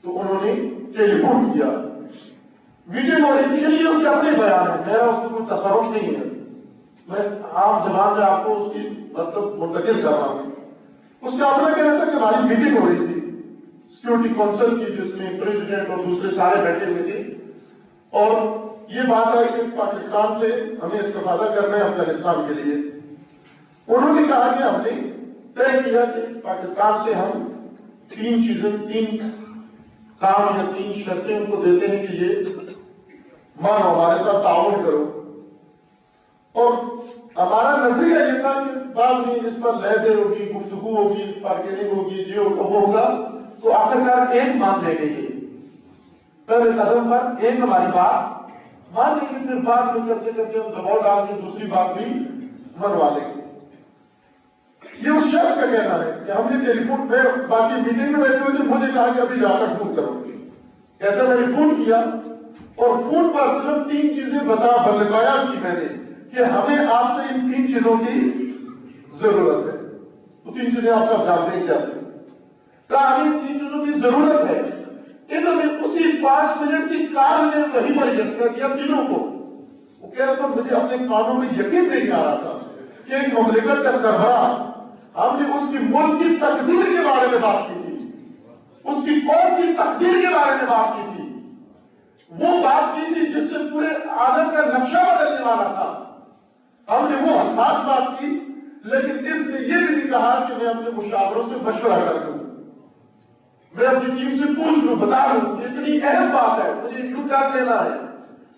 تو انہوں نے ٹیلی فون کیا، ویڈیو اور اس کے لیے اس کے اپنے بیان ہے، میرا اس کو کوئی تصرف نہیں ہے، میں عام زبان میں آپ کو اس کی مطلب منتقل کر رہا ہوں۔ اس کا اپنا کہنا تھا کہ ہماری میٹنگ ہو رہی تھی سیکورٹی کونسل کی، جس میں پریزیڈنٹ اور دوسرے سارے بیٹھے ہوئے تھے، اور یہ بات آئی کہ پاکستان سے ہمیں استفادہ کرنا ہے افغانستان کے لیے۔ انہوں نے کہا کہ ہم نے طے کیا کہ پاکستان سے ہم تین کام یا 3 شرطیں ان کو دیتے ہیں کہ یہ مانو، ہمارے ساتھ تعاون کرو، اور ہمارا نظریہ یہ تھا کہ بعد میں اس پر لہدے ہوگی، گفتگو ہوگی، بارگیننگ ہوگی، یہ ہوگا وہ ہوگا، تو آخرکار ایک مان لے گئی، پہلے قدم پر ایک ہماری بات مان لیں گے، پھر بعد میں کرتے کرتے ہم دباؤ ڈال کے دوسری بات بھی منوا لیں گے۔ یہ اس شخص کا کہنا ہے کہ ہم نے ٹیلی فون پہ باقی میٹنگ میں بیٹھے ہوئے تھے، مجھے کہا کہ ابھی جا کر فون کرو گے، کہتا میں نے فون کیا اور فون پر صرف 3 چیزیں بیان کی میں نے کہ ہمیں آپ سے ان 3 چیزوں کی ضرورت ہے۔ تو 3 چیزیں آپ سب جانتے ہیں کیا تھے؟ کہا ہمیں 3 چیزوں کی ضرورت ہے۔ انہوں نے اسی 5 منٹ کی کال میں وہیں پر یسکا کیا تینوں کو۔ وہ کہہ رہا تھا مجھے اپنے کانوں میں یقین نہیں آ رہا تھا کہ ایک مملکت کا سربراہ، ہم نے اس کی ملک کی تقدیر کے بارے میں بات کی تھی، اس کی قوم کی تقدیر کے بارے میں بات کی تھی، وہ بات کی تھی جس سے پورے عالم کا نقشہ بدلنے والا تھا۔ ہم نے وہ حساس بات کی، لیکن اس نے یہ بھی نہیں کہا کہ میں اپنے مشاوروں سے مشورہ کر لوں، میں اپنی ٹیم سے پوچھ لوں، بتا لوں، اتنی اہم بات ہے، مجھے کیوں کر لینا ہے۔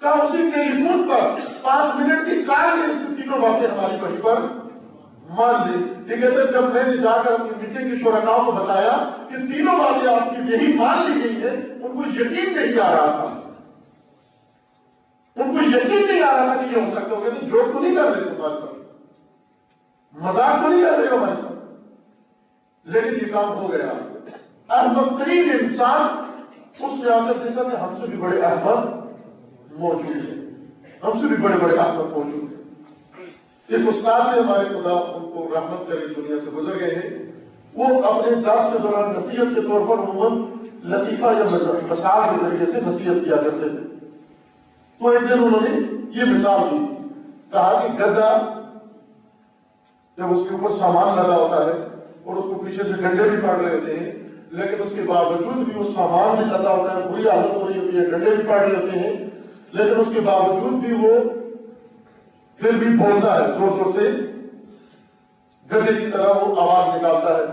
کہا اسی ٹیلی فون پر 5 منٹ کی کال میں اس تینوں باتیں ہماری وہیں پر مان لی۔ یہ کہتے ہیں جب میں نے جا کر اپنی میٹنگ کی شرکاؤں کو بتایا کہ تینوں باتیں آپ کی یہی مان لی گئی ہیں، ان کو یقین نہیں آ رہا تھا، ان کو یقین نہیں آ رہا تھا کہ یہ ہو سکتا ہو۔ کہتے جوک تو نہیں کر رہے تمہارے ساتھ، مذاق تو نہیں کر رہے ہو ہمارے ساتھ، لیکن یہ کام ہو گیا۔ احمد ترین انسان اس نے آ کر دیکھا کہ ہم سے بھی بڑے احمد موجود ہیں، ہم سے بھی بڑے بڑے احمد موجود ہیں۔ ایک استاد نے ہمارے خدا ان کو رحمت کرے دنیا سے گزر گئے ہیں، وہ اپنے درس کے دوران نصیحت کے طور پر عموماً لطیفہ یا مثال کے ذریعے سے نصیحت کیا کرتے تھے۔ تو ایک دن انہوں نے یہ مثال دی، کہا کہ گدھا جب اس کے اوپر سامان لگا ہوتا ہے اور اس کو پیچھے سے ڈنڈے بھی پڑ رہے ہوتے ہیں، لیکن اس کے باوجود بھی وہ سامان بھی لگا ہوتا ہے، بری حالت ہو رہی ہوتی ہے، ڈنڈے بھی پڑ رہے ہوتے ہیں، لیکن اس کے باوجود بھی وہ پھر بھی بولتا ہے، زور زور سے گدھے کی طرح وہ آواز نکالتا ہے۔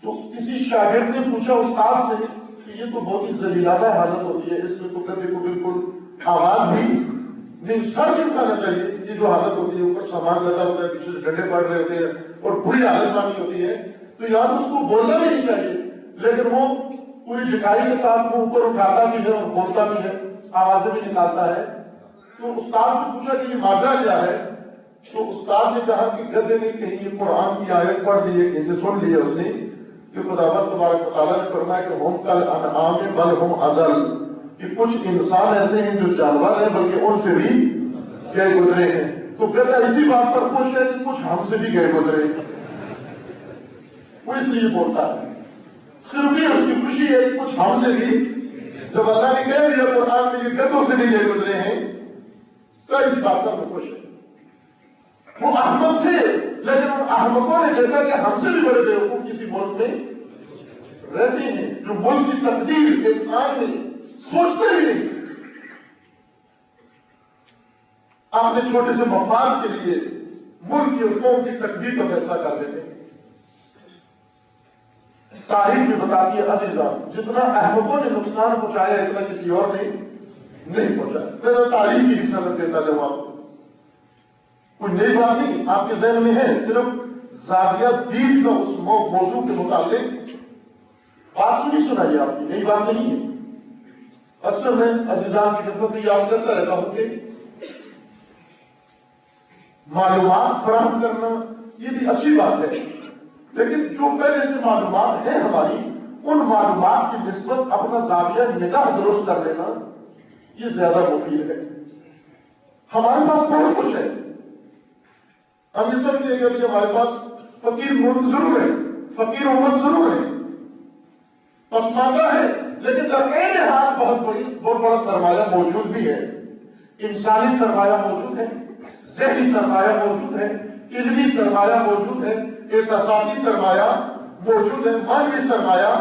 تو کسی شاگرد نے پوچھا استاد سے کہ یہ تو بہت ہی ذلیلانہ حالت ہوتی ہے، اس میں تو گدھے کو بالکل آواز بھی نہیں، سر بھی اٹھانا چاہیے، یہ جو حالت ہوتی ہے اوپر سامان لگا ہوتا ہے، پیچھے سے ڈنڈے پڑ رہے ہوتے ہیں اور بری حالت بانی ہوتی ہے، تو یا تو اس کو بولنا بھی نہیں چاہیے، لیکن وہ پوری جٹائی کے ساتھ وہ اوپر اٹھاتا بھی ہے اور بولتا بھی ہے، آوازیں بھی نکالتا ہے۔ تو استاد سے پوچھا کہ یہ ماجرا کیا ہے؟ تو استاد نے کہا کہ گدھے نے کہیں یہ قرآن کی آیت پڑھ لی ہے، کیسے سن لی ہے اس نے کہ خداوند تبارک و تعالیٰ نے فرمایا کہ ہم کل انعام بل ہم اضل، کہ کچھ انسان ایسے ہیں جو جانور ہیں بلکہ ان سے بھی گئے گزرے ہیں۔ تو گدھا اسی بات پر خوش ہے کہ کچھ ہم سے بھی گئے گزرے ہیں، وہ اس لیے بولتا ہے، صرف یہ اس کی خوشی ہے کہ کچھ ہم سے بھی، جب اللہ نے کہہ دیا قرآن میں یہ گدھوں سے بھی گئے گزرے ہیں تو اس بات پر وہ خوش ہے۔ وہ احمد تھے، لیکن ان احمدوں نے دیکھا کہ ہم سے بھی بڑے بیوقوف کسی ملک میں رہتے ہیں، جو ملک کی تقدیر کے کام میں سوچتے ہی نہیں، اپنے چھوٹے سے مفاد کے لیے ملک کی اور قوم کی تقدیر کا فیصلہ کر دیتے ہیں۔ تاریخ میں بتاتی ہے عزیزان، جتنا احمدوں نے نقصان پہنچایا اتنا کسی اور نے نہیں پہنچایا۔ میں تاریخ کی سند دیتا جاؤں آپ کو، کوئی نئی بات نہیں آپ کے ذہن میں ہے، صرف زاویہ دید کا اس موضوع کے متعلق بات سنی سنائی آپ کی، نئی بات نہیں ہے۔ اکثر میں عزیزان کی خدمت میں یاد کرتا رہتا ہوں کہ معلومات فراہم کرنا یہ بھی اچھی بات ہے، لیکن جو پہلے سے معلومات ہیں ہماری، ان معلومات کی نسبت اپنا زاویہ نگاہ درست کر لینا یہ زیادہ مفید ہے۔ ہمارے پاس بہت کچھ ہے، ہم یہ سمجھیں گے کہ ہمارے پاس فقیر ملک ضرور ہے، فقیر امت ضرور ہے، پسماندہ ہے، لیکن در عین حال بہت بڑا سرمایہ موجود بھی ہے۔ انسانی سرمایہ موجود ہے، ذہنی سرمایہ موجود ہے، علمی سرمایہ موجود ہے، احساساتی سرمایہ موجود ہے، مالی سرمایہ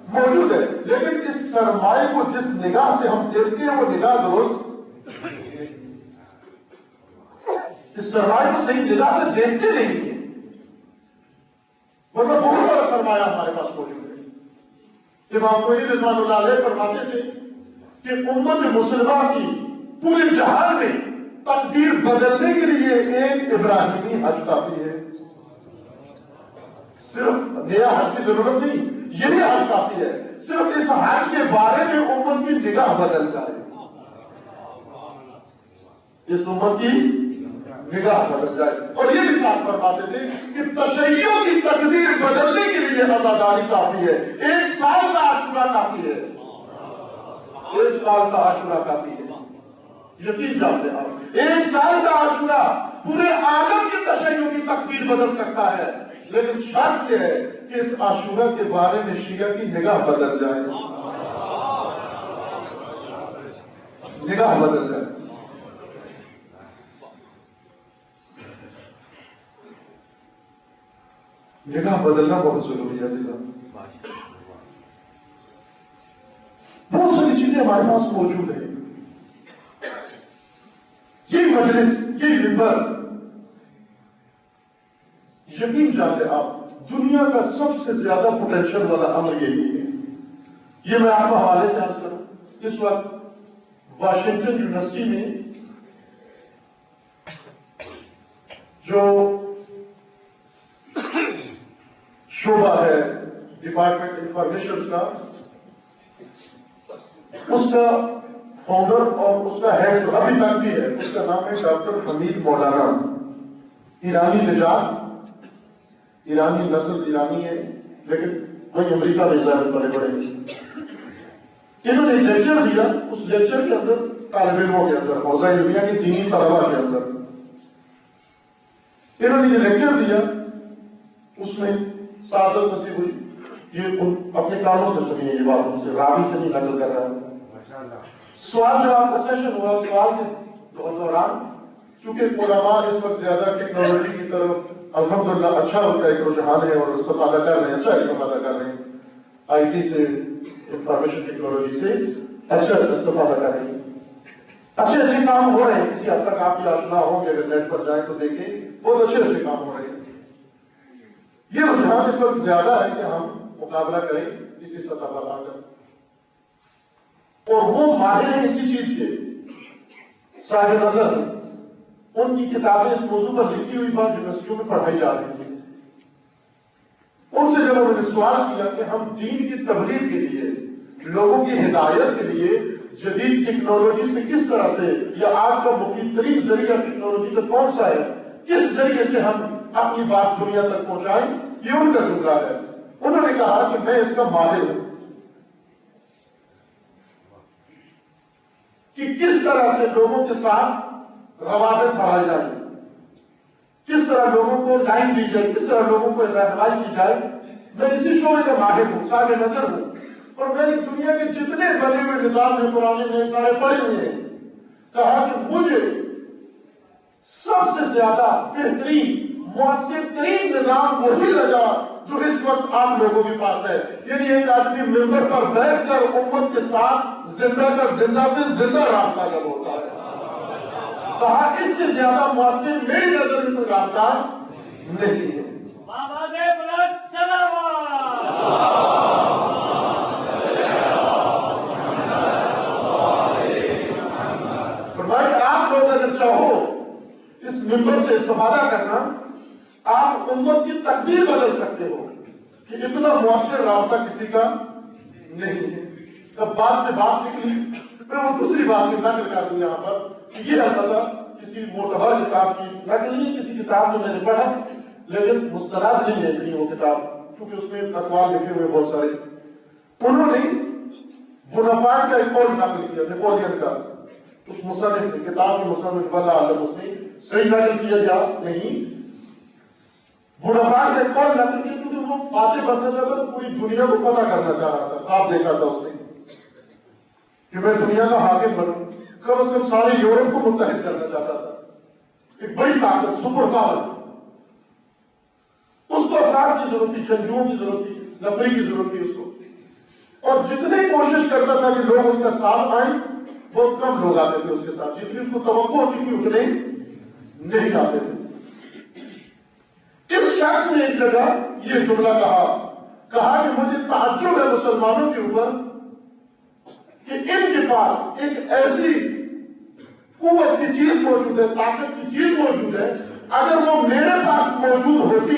موجود ہے، لیکن اس سرمایہ کو جس نگاہ سے ہم دیکھتے ہیں وہ نگاہ درست، اس سرمایہ کو صحیح نگاہ سے دیکھتے نہیں ہیں، ورنہ بہت بڑا سرمایہ ہمارے پاس موجود ہے۔ امام کوئی رضوان اللہ علیہ فرماتے تھے کہ امت مسلمہ کی پورے جہان میں تقدیر بدلنے کے لیے ایک ابراہیمی حج کافی ہے. صرف نیا حج کی ضرورت نہیں، یہ بھی حج کافی ہے. صرف اس حج کے بارے میں امت کی نگاہ بدل جائے، اس امت کی نگاہ بدل جائے. اور یہ بھی ساتھ فرماتے تھے کہ تشیع کی تقدیر بدلنے کے لیے عزاداری کافی ہے. 1 سال کا عاشورہ کافی ہے، 1 سال کا عاشورہ کافی ہے. یقین جانتے ہیں آپ، 1 سال کا عاشورہ پورے عالم کی تشیع کی تقدیر بدل سکتا ہے. لیکن شرط یہ ہے کہ اس عاشورہ کے بارے میں شیعہ کی نگاہ بدل جائے، نگاہ بدل جائے. نگاہ بدلنا بہت ضروری ہے عزیزان. بہت ساری چیزیں ہمارے پاس موجود ہیں. یہ مجلس، یہ منبر، یقین جانتے آپ دنیا کا سب سے زیادہ پوٹینشل والا امر یہی ہے. یہ میں آپ کو حوالے سے عرض کروں. اس وقت واشنگٹن یونیورسٹی میں جو شعبہ ہے ڈپارٹمنٹ انفارمیشن کا، اس کا فاؤنڈر اور اس کا ہیڈ جو ابھی تک بھی ہے، اس کا نام ہے ڈاکٹر حمید مولانا. ایرانی نژاد، ایرانی نسل ایرانی ہے، لیکن وہی امریکہ میں ظاہر پڑے بڑے. انہوں نے لیکچر دیا. اس لیکچر کے اندر طالب علموں کے اندر، حوزہ علمیہ کے دینی طلبا کے اندر انہوں نے یہ لیکچر دیا. اس میں سعادت نصیب ہوئی. یہ اپنے کانوں سے سنی ہے یہ بات، مجھ سے راوی سے نہیں نقل کر رہا ہے. سوال جواب کا سیشن ہوا. سوال کے دوران چونکہ علماء اس وقت زیادہ ٹیکنالوجی کی طرف الحمدللہ اچھا ہوتا ہے، ایک رجحان ہے اور استفادہ کر رہے ہیں، اچھا استفادہ کر رہے ہیں. آئی ٹی سے، انفارمیشن ٹیکنالوجی سے اچھا استفادہ کر رہے ہیں. اچھے اچھے کام ہو رہے ہیں. کسی حد تک آپ یہ آشنا ہوں کہ اگر نیٹ پر جائیں تو دیکھیں بہت اچھے اچھے کام ہو رہے ہیں. یہ رجحان اس وقت زیادہ ہے کہ ہم مقابلہ کریں اسی سطح پر آ کر. اور وہ ماہر ہیں اسی چیز کے، صاحب نظر ہیں. ان کی کتابیں اس موضوع پر لکھی ہوئی بات یونیورسٹیوں میں پڑھائی جا رہی تھی. ان سے جب انہوں نے سوال کیا کہ ہم دین کی تبلیغ کے لیے، لوگوں کی ہدایت کے لیے جدید ٹیکنالوجی سے کس طرح سے، یا آج کا مفید ترین ذریعہ ٹیکنالوجی کا کون سا ہے، کس ذریعے سے ہم اپنی بات دنیا تک پہنچائیں، یہ ان کا جملہ ہے. انہوں نے کہا کہ میں اس کا ماہر ہوں کہ کس طرح سے لوگوں کے ساتھ روابط بڑھائی جائے، کس طرح لوگوں کو لائن دی جائے، کس طرح لوگوں کو رہنمائی کی جائے. میں اسی شعبے کا ماہر ہوں، صاحب نظر ہوں. اور میں نے دنیا کے جتنے بنے ہوئے نظام ہیں پرانے میں سارے پڑھے ہوئے ہیں. کہا کہ مجھے سب سے زیادہ بہترین مؤثر ترین نظام وہی لگا جو اس وقت آپ لوگوں کے پاس ہے. یعنی ایک آدمی ممبر پر بیٹھ کر امت کے ساتھ زندہ کا زندہ سے زندہ رابطہ جب ہوتا ہے. کہا اس سے زیادہ مؤثر میری نظر میں کوئی رابطہ نہیں ہے. آپ لوگ اگر چاہو اس ممبر سے استفادہ کرنا، آپ امت کی تقدیر بدل سکتے ہو کہ اتنا مؤثر رابطہ کسی کا نہیں ہے. جب بات سے بات نکلی، میں وہ دوسری بات کی نقل کر دوں یہاں پر کہ یہ البتہ کسی معتبر کتاب کی نقل نہیں، کسی کتاب جو میں نے پڑھا لیکن مستند نہیں ہے کہ وہ کتاب، کیونکہ اس میں اقوال لکھے ہوئے بہت سارے. انہوں نے بوناپارٹ کا ایک قول نقل کیا، نیپولین کا. اس مصنف نے، کتاب کے مصنف واللہ عالم، اس نے صحیح نقل کیا یا نہیں، بوناپارٹ کا ایک قول نقل کیا کیونکہ وہ فاتح بننا چاہتا تھا، پوری دنیا کو فتح کرنا چاہ رہا تھا. خواب دیکھا تھا اس نے کہ میں دنیا کا حاکم بنوں، کم از کم سارے یورپ کو متحد کرنا چاہتا تھا. ایک بڑی طاقت، سپر پاور. اس کو افراد کی ضرورت تھی، جنگجوؤں کی ضرورت تھی، نفری کی ضرورت تھی اس کو. اور جتنی کوشش کرتا تھا کہ لوگ اس کا ساتھ آئیں، بہت کم لوگ آتے تھے اس کے ساتھ. جتنی اس کو توقع ہوتی تھی اتنے نہیں آتے تھے. اس شخص نے ایک جگہ یہ جملہ کہا کہ مجھے تعجب ہے مسلمانوں کے اوپر کہ ان کے پاس ایک ایسی قوت کی چیز موجود ہے، طاقت کی چیز موجود ہے، اگر وہ میرے پاس موجود ہوتی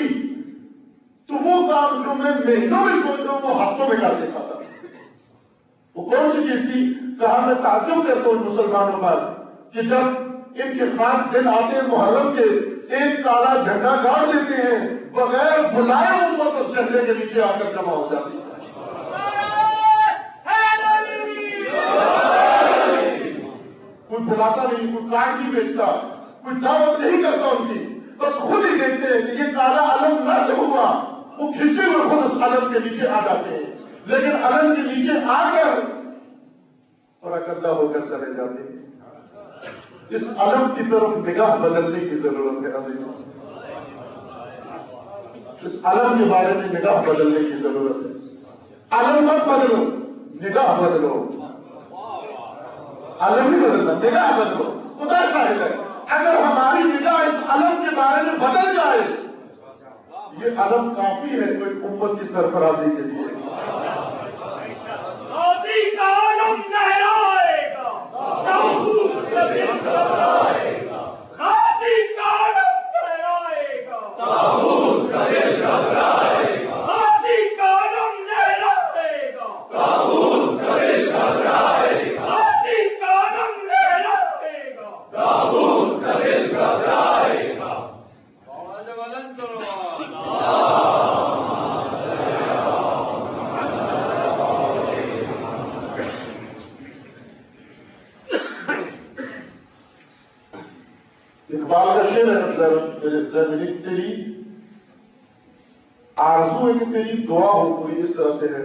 تو وہ کام جو میں مہینوں میں سوچ رہا ہوں وہ ہفتوں میں کر دیتا تھا۔ وہ کون سی چیز تھی؟ کہا میں تعجب کرتا ہوں مسلمانوں پر کہ جب ان کے خاص دن آتے ہیں محرم کے، ایک کالا جھنڈا گاڑ دیتے ہیں، بغیر بلائے امت اس جھنڈے کے نیچے آ کر جمع ہو جاتی ہے۔ کوئی بلاتا نہیں، کوئی کارڈ نہیں بیچتا، کوئی دعوت نہیں کرتا ان کی، بس خود ہی دیکھتے ہیں کہ یہ کالا علم نہ سے ہوا، وہ کھینچے ہوئے خود اس علم کے نیچے آ جاتے ہیں، لیکن علم کے نیچے آ کر اور اکدہ ہو کر چلے جاتے ہیں۔ اس علم کی طرف نگاہ بدلنے کی ضرورت ہے عزیزوں، اس علم کے بارے میں نگاہ بدلنے کی ضرورت ہے۔ علم مت بدلو، نگاہ بدلو۔ علم ہی بدلنا، نگاہ بدلو۔ خدا شاہد ہے، اگر ہماری نگاہ اس علم کے بارے میں بدل جائے، یہ علم کافی ہے کوئی امت کی سرفرازی کے لیے۔ اقبال کا شعر ہے، تیری آرزو ہے کہ تیری دعا ہو پوری، اس طرح سے ہے،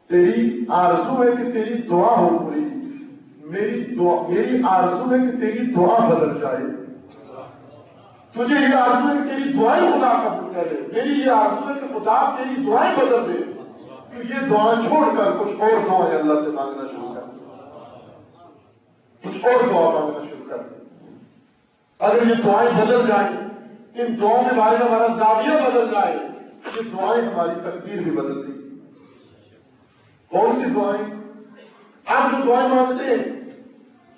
تیری آرزو ہے کہ تیری دعا ہو پوری، میری آرزو ہے کہ تیری دعا بدل جائے، تجھے یہ آرزو ہے کہ تیری دعائیں خدا قبول کرے، میری یہ آرزو ہے کہ خدا تیری دعائیں بدل دے، کہ یہ دعائیں چھوڑ کر کچھ اور دعائیں اللہ سے مانگنا شروع کر، کچھ اور دعا مانگنا شروع کر۔ اگر یہ دعائیں بدل جائیں، ان دعاؤں کے بارے میں ہمارا زاویہ بدل جائے، یہ دعائیں ہماری تقدیر بھی بدل دیں۔ کون سی دعائیں؟ آپ جو دعائیں مانگتے ہیں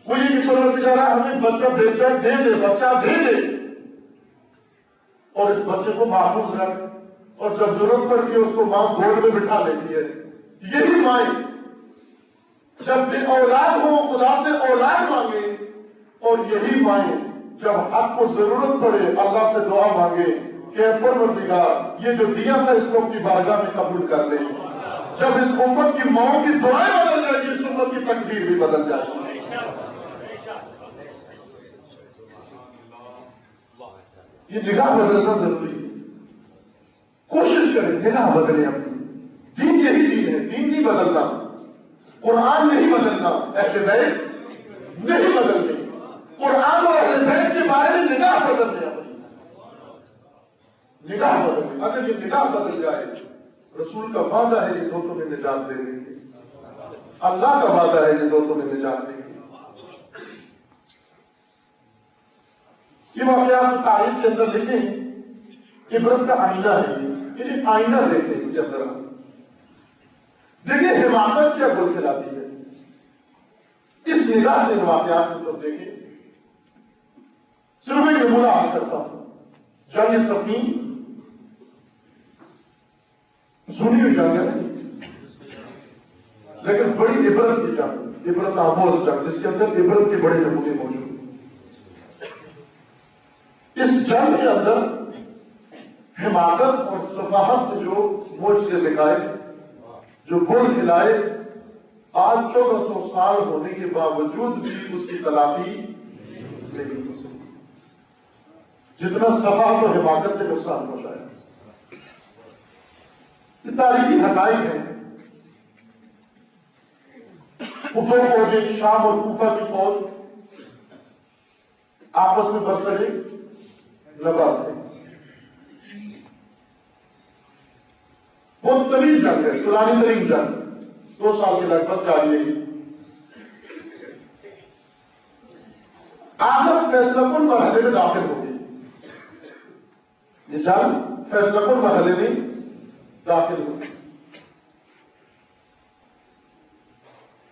وہ یہ کہ چلو بیچارہ ہمیں بچہ بیچا دے دے، بچہ دے دے، اور اس بچے کو محفوظ رکھ، اور جب ضرورت پڑتی ہے اس کو ماں گود میں بٹھا لیتی ہے۔ یہی مائیں جب بے اولاد ہو خدا سے اولاد مانگے، اور یہی مائیں جب حق کو ضرورت پڑے اللہ سے دعا مانگے کہ اے پروردگار یہ جو دیا تھا اس کو اپنی بارگاہ میں قبول کر لے۔ جب اس امت کی ماؤں کی دعائیں بدل جائیں گی، اس امت کی تقدیر بھی بدل جائے گی۔ یہ نگاہ بدلنا ضروری ہے، کوشش کریں نگاہ بدلیں اپنی۔ دین یہی دین ہے، دین نہیں بدلنا، قرآن نہیں بدلنا، اہل بیت نہیں بدلنے، قرآن اور اہل بیت کے بارے میں نگاہ بدلنے اپنی، نگاہ بدلنے۔ اگر یہ نگاہ بدل جائے، رسول کا وعدہ ہے یہ دو تمہیں نجات دے دیں گے، اللہ کا وعدہ ہے یہ دو تمہیں نجات دیں گے۔ یہ واقعات تاریخ کے اندر لکھیں، عبرت کا آئینہ ہے، یہ آئینہ دیکھیں اس کے اندر، دیکھیں حماقت کیا گل کھلاتی ہے۔ اس نگاہ سے واقعات کو تب دیکھیں۔ صرف ایک نمونہ عرض کرتا ہوں، جنگ صفین سنی ہوئی جنگ ہے لیکن بڑی عبرت کی جنگ، عبرت آموز جنگ، جس کے اندر عبرت کے بڑے نمونے موجود ہیں۔ اس جنگ کے اندر حماقت اور صفاحت نے جو معجزے دکھائے، جو گل کھلائے، آج 1400 سال ہونے کے باوجود بھی اس کی تلافی نہیں ہو سکی، جتنا صفاحت اور حماقت نے نقصان پہنچایا۔ یہ تاریخی حقائق ہیں۔ دو فوجیں، شام اور کوفہ کی فوج آپس میں برسرے لگا تھے۔ بہت طویل جنگ ہے، طولانی ترین جنگ، 2 سال کے لگ بھگ جاری رہی۔ آخر فیصلہ کن مرحلے میں داخل ہو گئی، یہ جنگ فیصلہ کن مرحلے میں داخل ہو گئی۔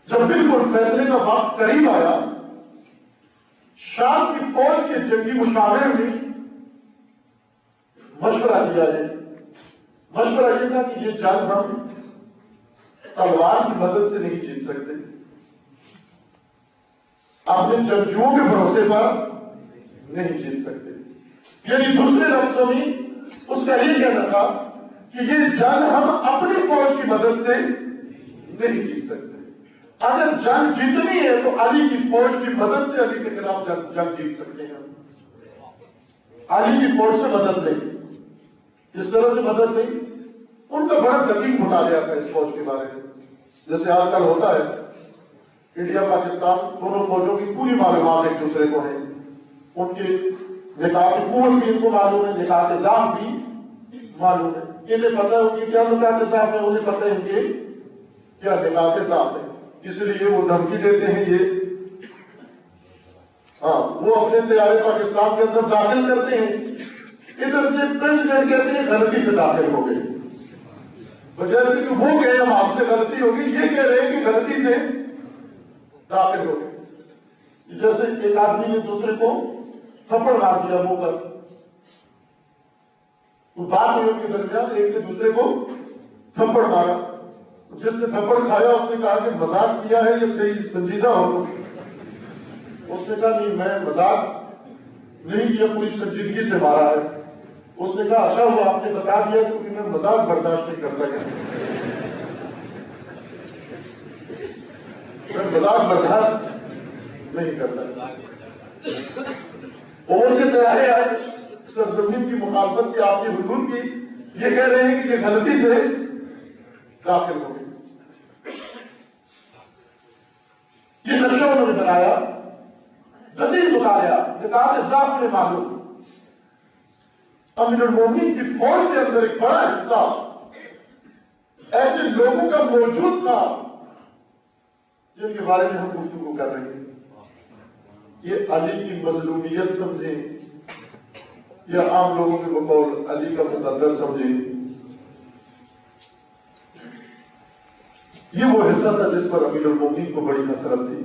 جب بالکل فیصلے کا وقت قریب آیا شام کی فوج کے جنگی مشاور نے مشورہ کیا ہے. مشورہ یہ تھا کہ یہ جنگ ہم تلوار کی مدد سے نہیں جیت سکتے، اپنے جنگجوؤں کے بھروسے پر نہیں جیت سکتے. یعنی دوسرے لفظوں میں اس کا یہ کہنا تھا کہ یہ جنگ ہم اپنی فوج کی مدد سے نہیں جیت سکتے. اگر جنگ جیتنی ہے تو علی کی فوج کی مدد سے علی کے خلاف جنگ جیت سکتے ہیں. علی کی فوج سے مدد نہیں، اس طرح سے مدد نہیں. ان کا بڑا دقیق مطالعہ تھا اس فوج کے بارے میں. جیسے آج کل ہوتا ہے انڈیا پاکستان دونوں فوجوں کی پوری معلومات ایک دوسرے کو ہیں. ان کے نکاح کی قوت بھی ان کو معلوم ہے، نکاح کے ضابط بھی معلوم ہے. انہیں پتہ ہے ان کی کیا نکاح کے ضابط ہے، انہیں پتہ ہے ان کے کیا نکاح کے ضابط ہے. اس لیے وہ دھمکی دیتے ہیں. وہ اپنے طیارے پاکستان کے اندر داخل کرتے ہیں. ادھر سے پریزیڈنٹ کہتے ہیں غلطی سے داخل ہو گئے. جیسے کہ وہ کہے ہم آپ سے غلطی ہوگی، یہ کہہ رہے ہیں کہ غلطی سے داخل ہو گئے. جیسے ایک آدمی نے دوسرے کو تھپڑ مار دیا منہ پر. بات ہوئی کے درمیان ایک نے دوسرے کو تھپڑ مارا. جس نے تھپڑ کھایا اس نے کہا کہ مذاق کیا ہے یہ صحیح سنجیدہ ہو. اس نے کہا نہیں میں مذاق نہیں کیا، پوری سنجیدگی سے مارا ہے. اس نے کہا اچھا ہوا آپ نے بتا دیا کیونکہ میں مذاق برداشت نہیں کرتا کسی میں مذاق برداشت نہیں کرتا. اور کے طیارے آئے سرزمین کی مخالفت کی آپ کی حدود کی، یہ کہہ رہے ہیں کہ یہ غلطی سے داخل ہو گئی. یہ نقشہ انہوں نے بنایا، جدید مطالعہ نکاح اضلاف نے معلوم. امیر المومنین کی فوج کے اندر ایک بڑا حصہ ایسے لوگوں کا موجود تھا جن کے بارے میں ہم گفتگو کر رہے ہیں. یہ علی کی مظلومیت سمجھیں یا عام لوگوں کے بقول علی کا مقدر سمجھیں، یہ وہ حصہ تھا جس پر امیر المومنین کو بڑی حسرت تھی.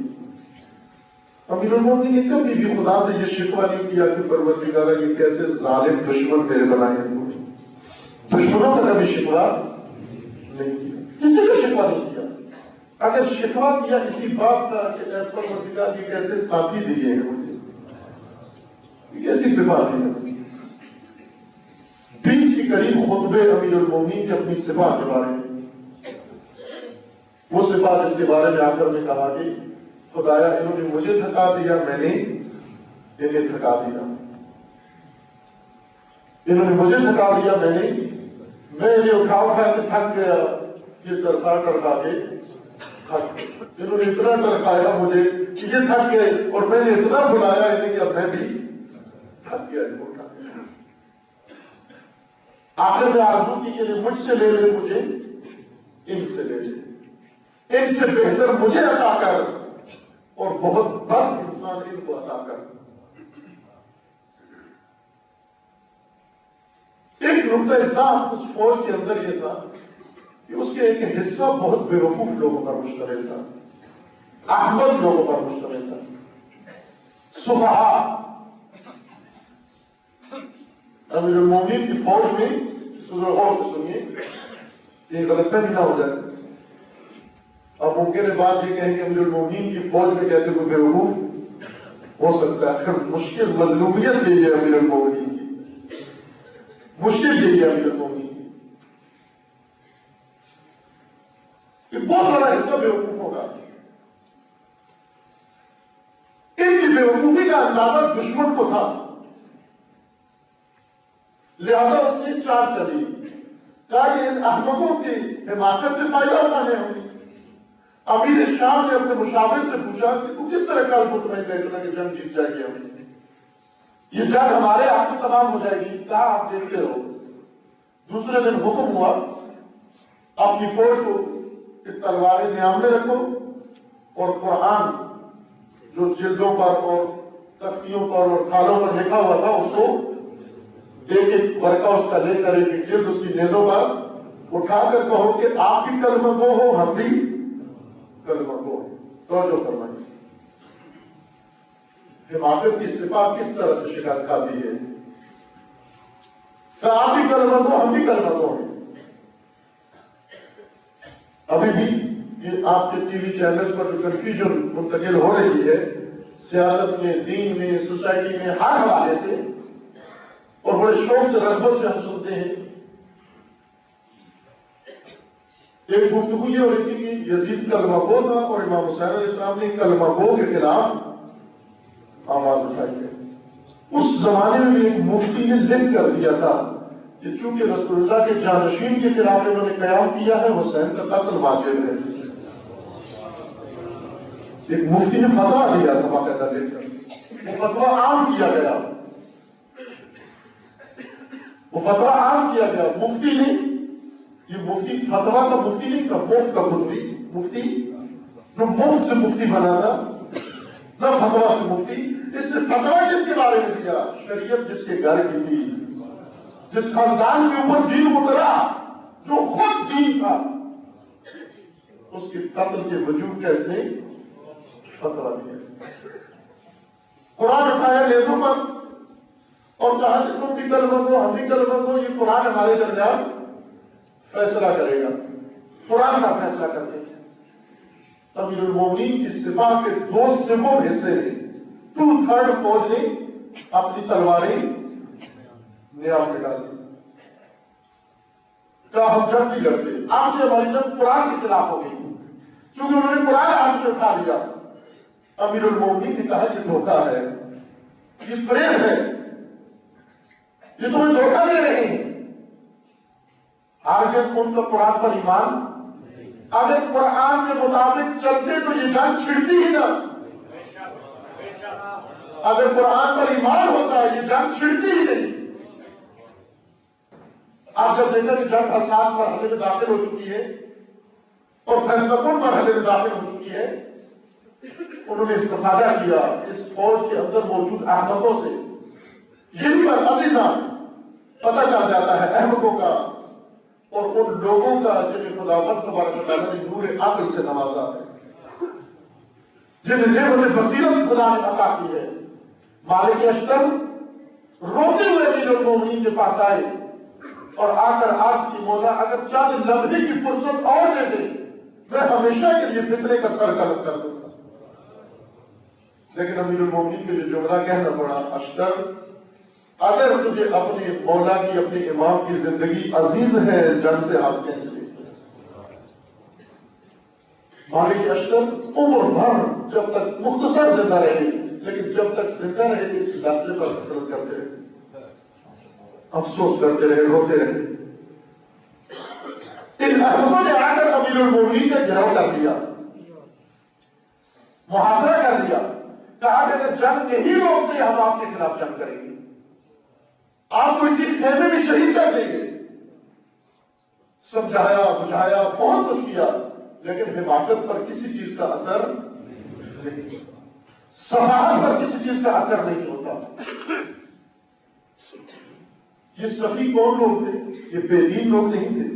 امیر المومنین نے کبھی بھی خدا سے یہ شکوہ نہیں کیا کہ پروردگارا یہ کیسے ظالم دشمن میرے بنائے ہیں. دشمنوں کا کبھی شکوہ نہیں کیا، کسی کا شکوہ نہیں کیا. اگر شکوہ کیا اسی بات کا کہ اے پروردگار یہ کیسے ساتھی دیے ہیں مجھے، یہ کیسی صفات دی ہے. 20 کے قریب خطبے امیر المومنین کی اپنی صفات کے بارے میں. وہ صفات اس کے بارے میں آ کر نے کہا کہ خدایا انہوں نے مجھے تھکا دیا، میں نے انہیں تھکا دیا. انہوں نے مجھے تھکا دیا، میں انہیں اٹھا کے تھک گیا. یہ ٹرکا ٹرکا کے تھک گئے. انہوں نے اتنا ٹرکایا مجھے کہ یہ تھک گئے اور میں نے اتنا بلایا انہیں کہ اب میں بھی تھک گیا. آخر میں آرزو کی کہ مجھ سے لے لے، مجھے ان سے لے لے، ان سے بہتر مجھے عطا کر اور بہت بد انسان ان کو عطا کر. ایک نقطہ صاف اس فوج کے اندر یہ تھا کہ اس کے ایک حصہ بہت بے وقوف لوگوں پر مشتمل تھا، احمد لوگوں پر مشتمل تھا، سفہا. امیر المومنین کی فوج میں غور سے سنیے، یہ غلط فہمی نہ ہو جائے. اب ممکن ہے بات یہ کہیں کہ امیر المومنین کی فوج میں کیسے کوئی بیوقوف ہو سکتا ہے. مشکل مظلومیت یہی ہے امیر المومنین کی، مشکل یہی ہے امیر المومنین کی. یہ بہت بڑا حصہ بیوقوف ہوگا. ان کی بیوقوفی کا اندازہ دشمن کو تھا، لہذا اس نے چال چلی کہا کہ ان احمقوں کی حماقت سے فائدہ اٹھانے ہوں گے. امیر شام نے اپنے مشاور سے پوچھا کہ تو کس طرح کل مطمئن ہے اتنا کہ جنگ جیت جائے گی، ہم یہ جنگ ہمارے ہاتھ میں تمام ہو جائے گی، کہا آپ دیکھتے رہو. دوسرے دن حکم ہوا اپنی فوج کو کہ تلواریں نیام میں رکھو اور قرآن جو جلدوں پر اور تختیوں پر اور تھالوں پر لکھا ہوا تھا اس کو ایک ایک ورقہ اس کا لے کر ایک جلد اس کی نیزوں پر اٹھا کر کہو کہ آپ بھی کلمہ گو ہو، ہم بھی کلمہ گو ہو. توجہ فرمائیے، حماقت کی صفات کس طرح سے شکست کھاتی ہے. کہ آپ بھی کلمہ گو ہم بھی کلمہ گو ہیں. ابھی بھی یہ آپ کے ٹی وی چینلز پر جو کنفیوژن منتقل ہو رہی ہے سیاست میں، دین میں، سوسائٹی میں، ہر حوالے سے، اور بڑے شوق سے رغبت سے ہم سنتے ہیں. ایک گفتگو یہ ہو رہی تھی کہ یزید کلمہ گو تھا اور امام حسین علیہ السلام نے کلمہ گو کے خلاف آواز اٹھائی ہے. اس زمانے میں ایک مفتی نے لکھ کر دیا تھا کہ چونکہ رسول اللہ کے جانشین کے خلاف انہوں نے قیام کیا ہے، حسین کا قتل واجب ہے. ایک مفتی نے فتویٰ دیا تھا باقاعدہ لکھ کر، وہ فتویٰ عام کیا گیا. وہ فتویٰ عام کیا گیا. مفتی نے، یہ مفتی فتویٰ کا مفتی نہیں تھا، مفت کا خود بھی مفتی، جو مفت سے مفتی بنا تھا، نہ فتویٰ سے مفتی. اس نے فتویٰ کس کے بارے میں دیا؟ شریعت جس کے گھر کی تھی، جس خاندان کے اوپر دین اترا، جو خود دین تھا، اس کے قتل کے وجوب کیسے فتویٰ دیا. قرآن اٹھایا لیزوں پر اور کہا کہ تم بھی کلمہ گو ہم بھی کلمہ گو. یہ قرآن ہمارے درمیان فیصلہ کرے گا. قرآن کا فیصلہ کرتے ہیں. امیر المومنین کی سپاہ کے 2 سوم حصے نے، 2/3 فوج نے اپنی تلواریں نیام میں ڈال دی. کہا ہم جنگ نہیں لڑتے، آپ سے ہماری جنگ قرآن کے خلاف ہو گئی. کیونکہ انہوں نے قرآن ہاتھ سے اٹھا لیا. امیر المومنین نے کہا یہ دھوکہ ہے، یہ فریب ہے، یہ تمہیں دھوکہ دے رہے ہیں. ہرگز ان کا قرآن پر ایمان، اگر قرآن کے مطابق چلتے تو یہ جنگ چھڑتی ہی نہ. اگر قرآن پر ایمان ہوتا ہے یہ جنگ چھڑتی ہی نہیں. آپ جب دیکھیں کہ جنگ حساس مرحلے میں داخل ہو چکی ہے اور فیصلہ کن مرحلے میں داخل ہو چکی ہے، انہوں نے استفادہ کیا اس فوج کے اندر موجود احمقوں سے. یہ بھی عزیزاں پتہ چل جاتا ہے احمقوں کا اور ان لوگوں کا جنہیں خداوند تبارک و تعالیٰ نے نور عقل سے نوازا ہے، جنہیں نعمت بصیرت خدا نے عطا کی ہے. مالک اشتر روتے ہوئے امیر المومنین کے پاس آئے اور آ کر عرض کی مولا اگر چند لمحے کی فرصت اور دے دیں میں ہمیشہ کے لیے فتنے کا سر قلم کر دوں گا. لیکن امیر المومنین کے لیے جملہ کہنا پڑا، اشتر اگر تجھے اپنے مولا کی، اپنے امام کی زندگی عزیز ہے جنگ سے ہاتھ کھینچ لے. مالک اشتر عمر بھر جب تک مختصر زندہ رہے، لیکن جب تک زندہ رہے اس لفظے پر حسرت کرتے رہے، افسوس کرتے رہے، روتے رہے. ان احمدوں نے آ کر امیر المومنین کا گھیراؤ کر دیا، محاصرہ کر دیا. کہا کہ اگر جنگ نہیں روکتے ہم آپ کے خلاف جنگ کریں گے، آپ کو اسی خیمے میں شہید کر دیں گے. سمجھایا بجھایا بہت کچھ کیا، لیکن حماقت پر کسی چیز کا اثر نہیں، صفاحت پر کسی چیز کا اثر نہیں ہوتا. یہ صفی کون لوگ تھے؟ یہ بے دین لوگ نہیں تھے.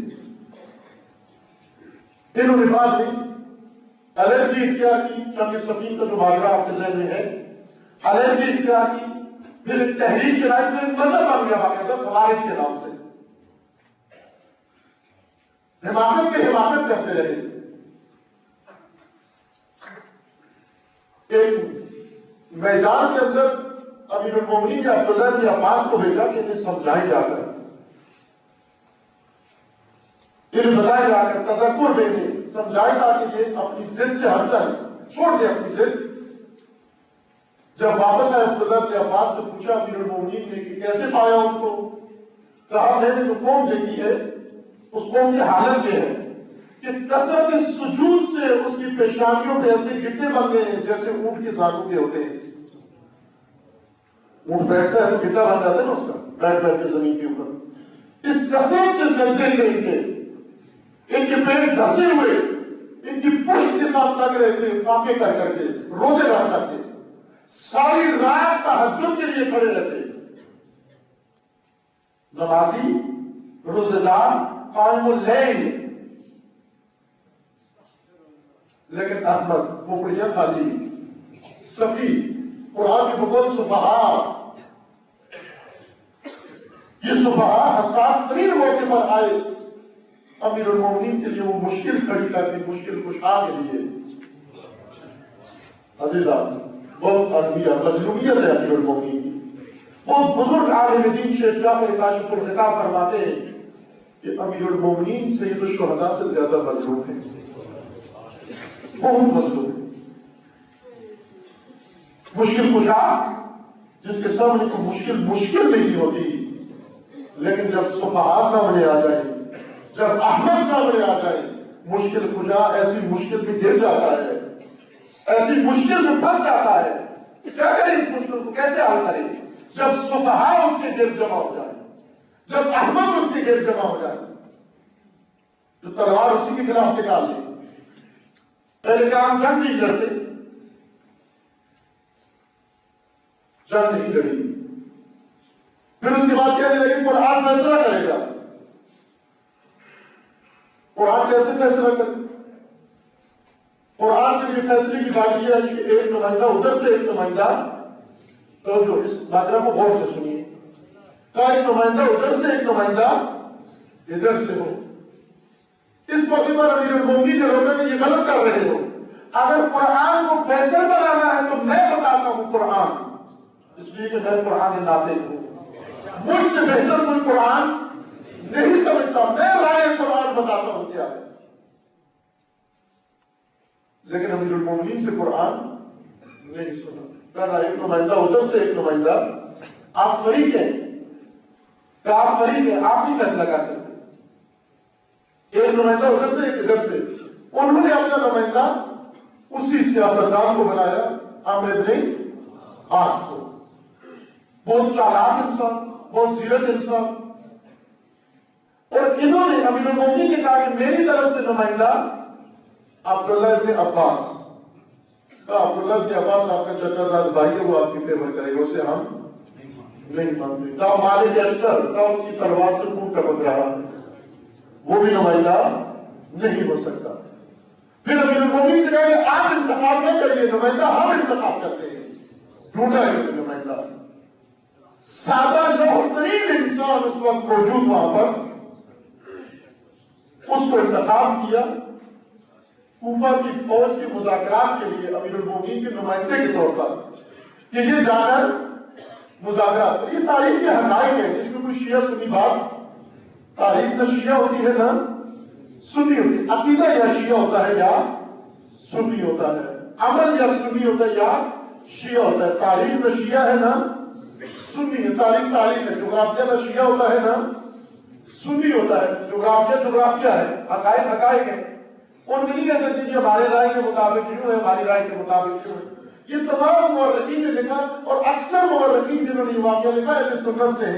انہوں نے بعد میں الرجی اختیار کی، چونکہ صفین کا جو ماجرا آپ کے ذہن میں ہے، الرجی اختیار کی، پھر ایک تحریک چلائی، پھر ایک مذہب بن گیا باقاعدہ خوارج کے نام سے. حماقت کے حماقت کرتے رہے. ایک میدان کے اندر امیر المومنین نے عبداللہ بن عباس کو بھیجا کہ انہیں سمجھائے جا کر، پھر بتایا جا کر، تذکر دینے، سمجھائے جا کہ یہ اپنی ضد سے ہٹ جائے، چھوڑ دے اپنی ضد. جب واپس آئے عبداللہ بن عباس سے پوچھا امیر المومنین نے کہ کیسے پایا ان کو؟ کہا میں نے جو قوم دیکھی ہے اس قوم کی حالت یہ ہے کہ کثرت سجود سے اس کی پیشانیوں پہ ایسے گٹے بن گئے ہیں جیسے اونٹ کے زانوں کے ہوتے ہیں. اونٹ بیٹھتا ہے تو گٹا بن جاتا ہے نا اس کا، بیٹھ بیٹھ کے زمین کے اوپر. اس کثرت سے سجدے نہیں تھے، ان کے پیر دھسے ہوئے، ان کی پشت کے ساتھ لگ رہے تھے، فاقے کر کر کے، روزے رکھ کر کے، ساری رات تہجد کے لیے کھڑے رہتے. نمازی، روزے دار، قائم اللیل، لیکن احمد کھوپڑیاں خالی، صفی قرآن کی بقول صفحا، یہ صفحا حساس ترین موقع پر آئے امیر المومنین کے لیے وہ مشکل کھڑی کر دی، مشکل کشا کے لیے. عزیزہ بہت عربیہ مظلومیت ہے امیر المومنین کی. بہت بزرگ عالم دین شیخ جعفر کاشف الغطا فرماتے ہیں کہ امیر المومنین سید الشہداء سے زیادہ مظلوم ہے، بہت مظلوم ہے. مشکل کشا جس کے سامنے کو مشکل نہیں ہوتی، لیکن جب صفحا سامنے آ جائے، جب احمد سامنے آ جائے، مشکل کشا ایسی مشکل میں گر جاتا ہے، ایسی مشکل میں پھنس جاتا ہے. کیا کرے اس مشکل کو، کیسے حل کرے؟ جب صفحا اس کے گرد جمع ہو جائے، جب احمد اس کے گرد جمع ہو جائے تو تلوار اسی کے خلاف نکال دے. پہلے کام جنگ نہیں لڑتے، جنگ نہیں لڑی، پھر اس کے بعد کہنے لگے قرآن فیصلہ کرے گا. قرآن کیسے فیصلہ کرے؟ قرآن کے لیے فیصلے کی بات یہ ہے کہ ایک نمائندہ ادھر سے، ایک نمائندہ تو جو اس ماجرا کو غور سے سنیے، کا ایک نمائندہ ادھر سے، ایک نمائندہ ادھر سے ہو. اس موقع پر امیر المومنین کے لوگوں نے یہ غلط کر رہے ہو. اگر قرآن کو فیصل بنانا ہے تو میں بتاتا ہوں قرآن، اس لیے کہ میں قرآن ناطق ہوں، مجھ سے بہتر کوئی قرآن نہیں سمجھتا، میں رائے قرآن بتاتا ہوں کیا ہے. لیکن امیر المومنین سے قرآن نہیں سنا. کہہ رہا ایک نمائندہ ادھر سے، ایک نمائندہ، آپ فریق ہیں، آپ فریق ہیں، آپ نہیں فیصلہ کر سکتے. ایک نمائندہ ادھر سے، ایک ادھر سے. انہوں نے اپنا نمائندہ اسی سیاستدان کو بنایا، عامر بن عاص کو. بہت چالاک انسان، بہت زیرک انسان. اور انہوں نے امیر المومنین نے کہا کہ میری طرف سے نمائندہ عبداللہ ابن عباس. عبداللہ ابن عباس آپ کا چچا زاد بھائی ہے، وہ آپ کی فیور کرے گا، اسے ہم نہیں مانتے. کہا مالک اشتر، کہا اس کی تلوار سے خون ٹپک رہا ہے، وہ بھی نمائندہ نہیں ہو سکتا. پھر امیر المومنین سے کہا کہ آپ انتخاب نہ کریے، نمائندہ ہم انتخاب کرتے ہیں. ڈھونڈا ہے نمائندہ. سادہ لوہ ترین انسان اس وقت موجود وہاں پر، اس کو انتخاب کیا کوفہ کی فوج کے مذاکرات کے لیے امیر المومنین کے نمائندے کے طور پر، کہ یہ جا کر مذاکرات. یہ تاریخ کے حقائق ہے، جس میں کوئی شیعہ سنی بات. تاریخ نہ شیعہ ہوتی ہے نہ سنی ہوتی ہے. عقیدہ یا شیعہ ہوتا ہے یا سنی ہوتا ہے، عمل یا سنی ہوتا ہے یا شیعہ ہوتا ہے. تاریخ نہ شیعہ ہے نہ سنی ہے. تاریخ ہے. جغرافیہ نہ شیعہ ہوتا ہے نہ سنی ہوتا ہے. جغرافیہ ہے، حقائق ہے. اور نہیں کہہ سکتے کہ ہمارے رائے کے مطابق کیوں ہے، ہماری رائے کے مطابق کیوں ہے. یہ تمام مورخین نے لکھا، اور اکثر مورخین جنہوں نے یہ واقعہ لکھا ہے سنت سے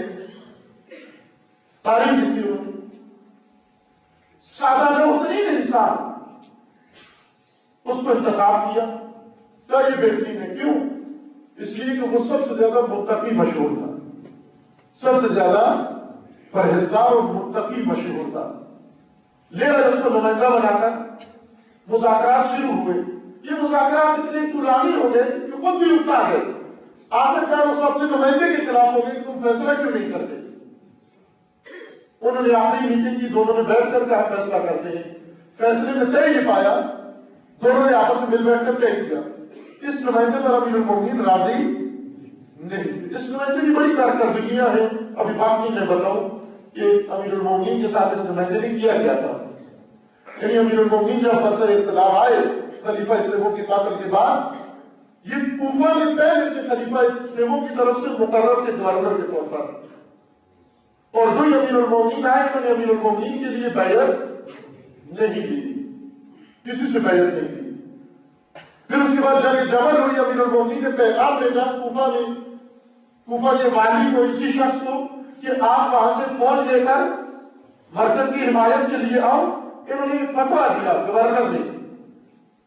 تاریخ لکھی انہوں نے. سادہ لوہ ترین انسان، اس کو انتخاب کیا. کیا یہ بہترین ہے؟ کیوں؟ اس لیے کہ وہ سب سے زیادہ متقی مشہور تھا، سب سے زیادہ پرہیزگار اور متقی مشہور تھا. لے کر اس کو نمائندہ بنا کر مذاکرات شروع ہوئے. یہ مذاکرات اتنے طولانی ہو گئے کہ خود بھی اٹھا گئے. آخرکار اس اپنے نمائندے کے خلاف ہو گئے کہ تم فیصلہ کیوں نہیں کرتے. انہوں نے آخری میٹنگ کی، دونوں نے بیٹھ کر کے فیصلہ کرتے ہیں. فیصلے میں طے یہ پایا، دونوں نے آپس میں مل بیٹھ کر طے کیا. اس نمائندے پر امیر المومنین راضی نہیں. اس نمائندے کی بڑی کارکردگیاں ہیں، ابھی باقی میں بتاؤں کہ امیر المومنین کے ساتھ اس نمائندے نے کیا کیا تھا. یعنی امیر المومنین جب اثر اقتدار آئے خلیفہ سیمو کے قتل کے بعد، یہ کوفہ میں پہلے سے خلیفہ سیمو کی طرف سے مقرر کے گورنر کے طور پر، اور جو امیر المومنین آئے انہوں نے امیر المومنین کے لیے بیعت نہیں دی، کسی سے بیعت نہیں دی. پھر اس کے بعد جنگ جمل ہوئی. امیر المومنین نے پیغام بھیجا کوفہ کے والی کو، اسی شخص کو، کہ آپ وہاں سے فوج لے کر مرکز کی حمایت کے لیے آؤ. انہوں نے فتویٰ دیا گورنر نے،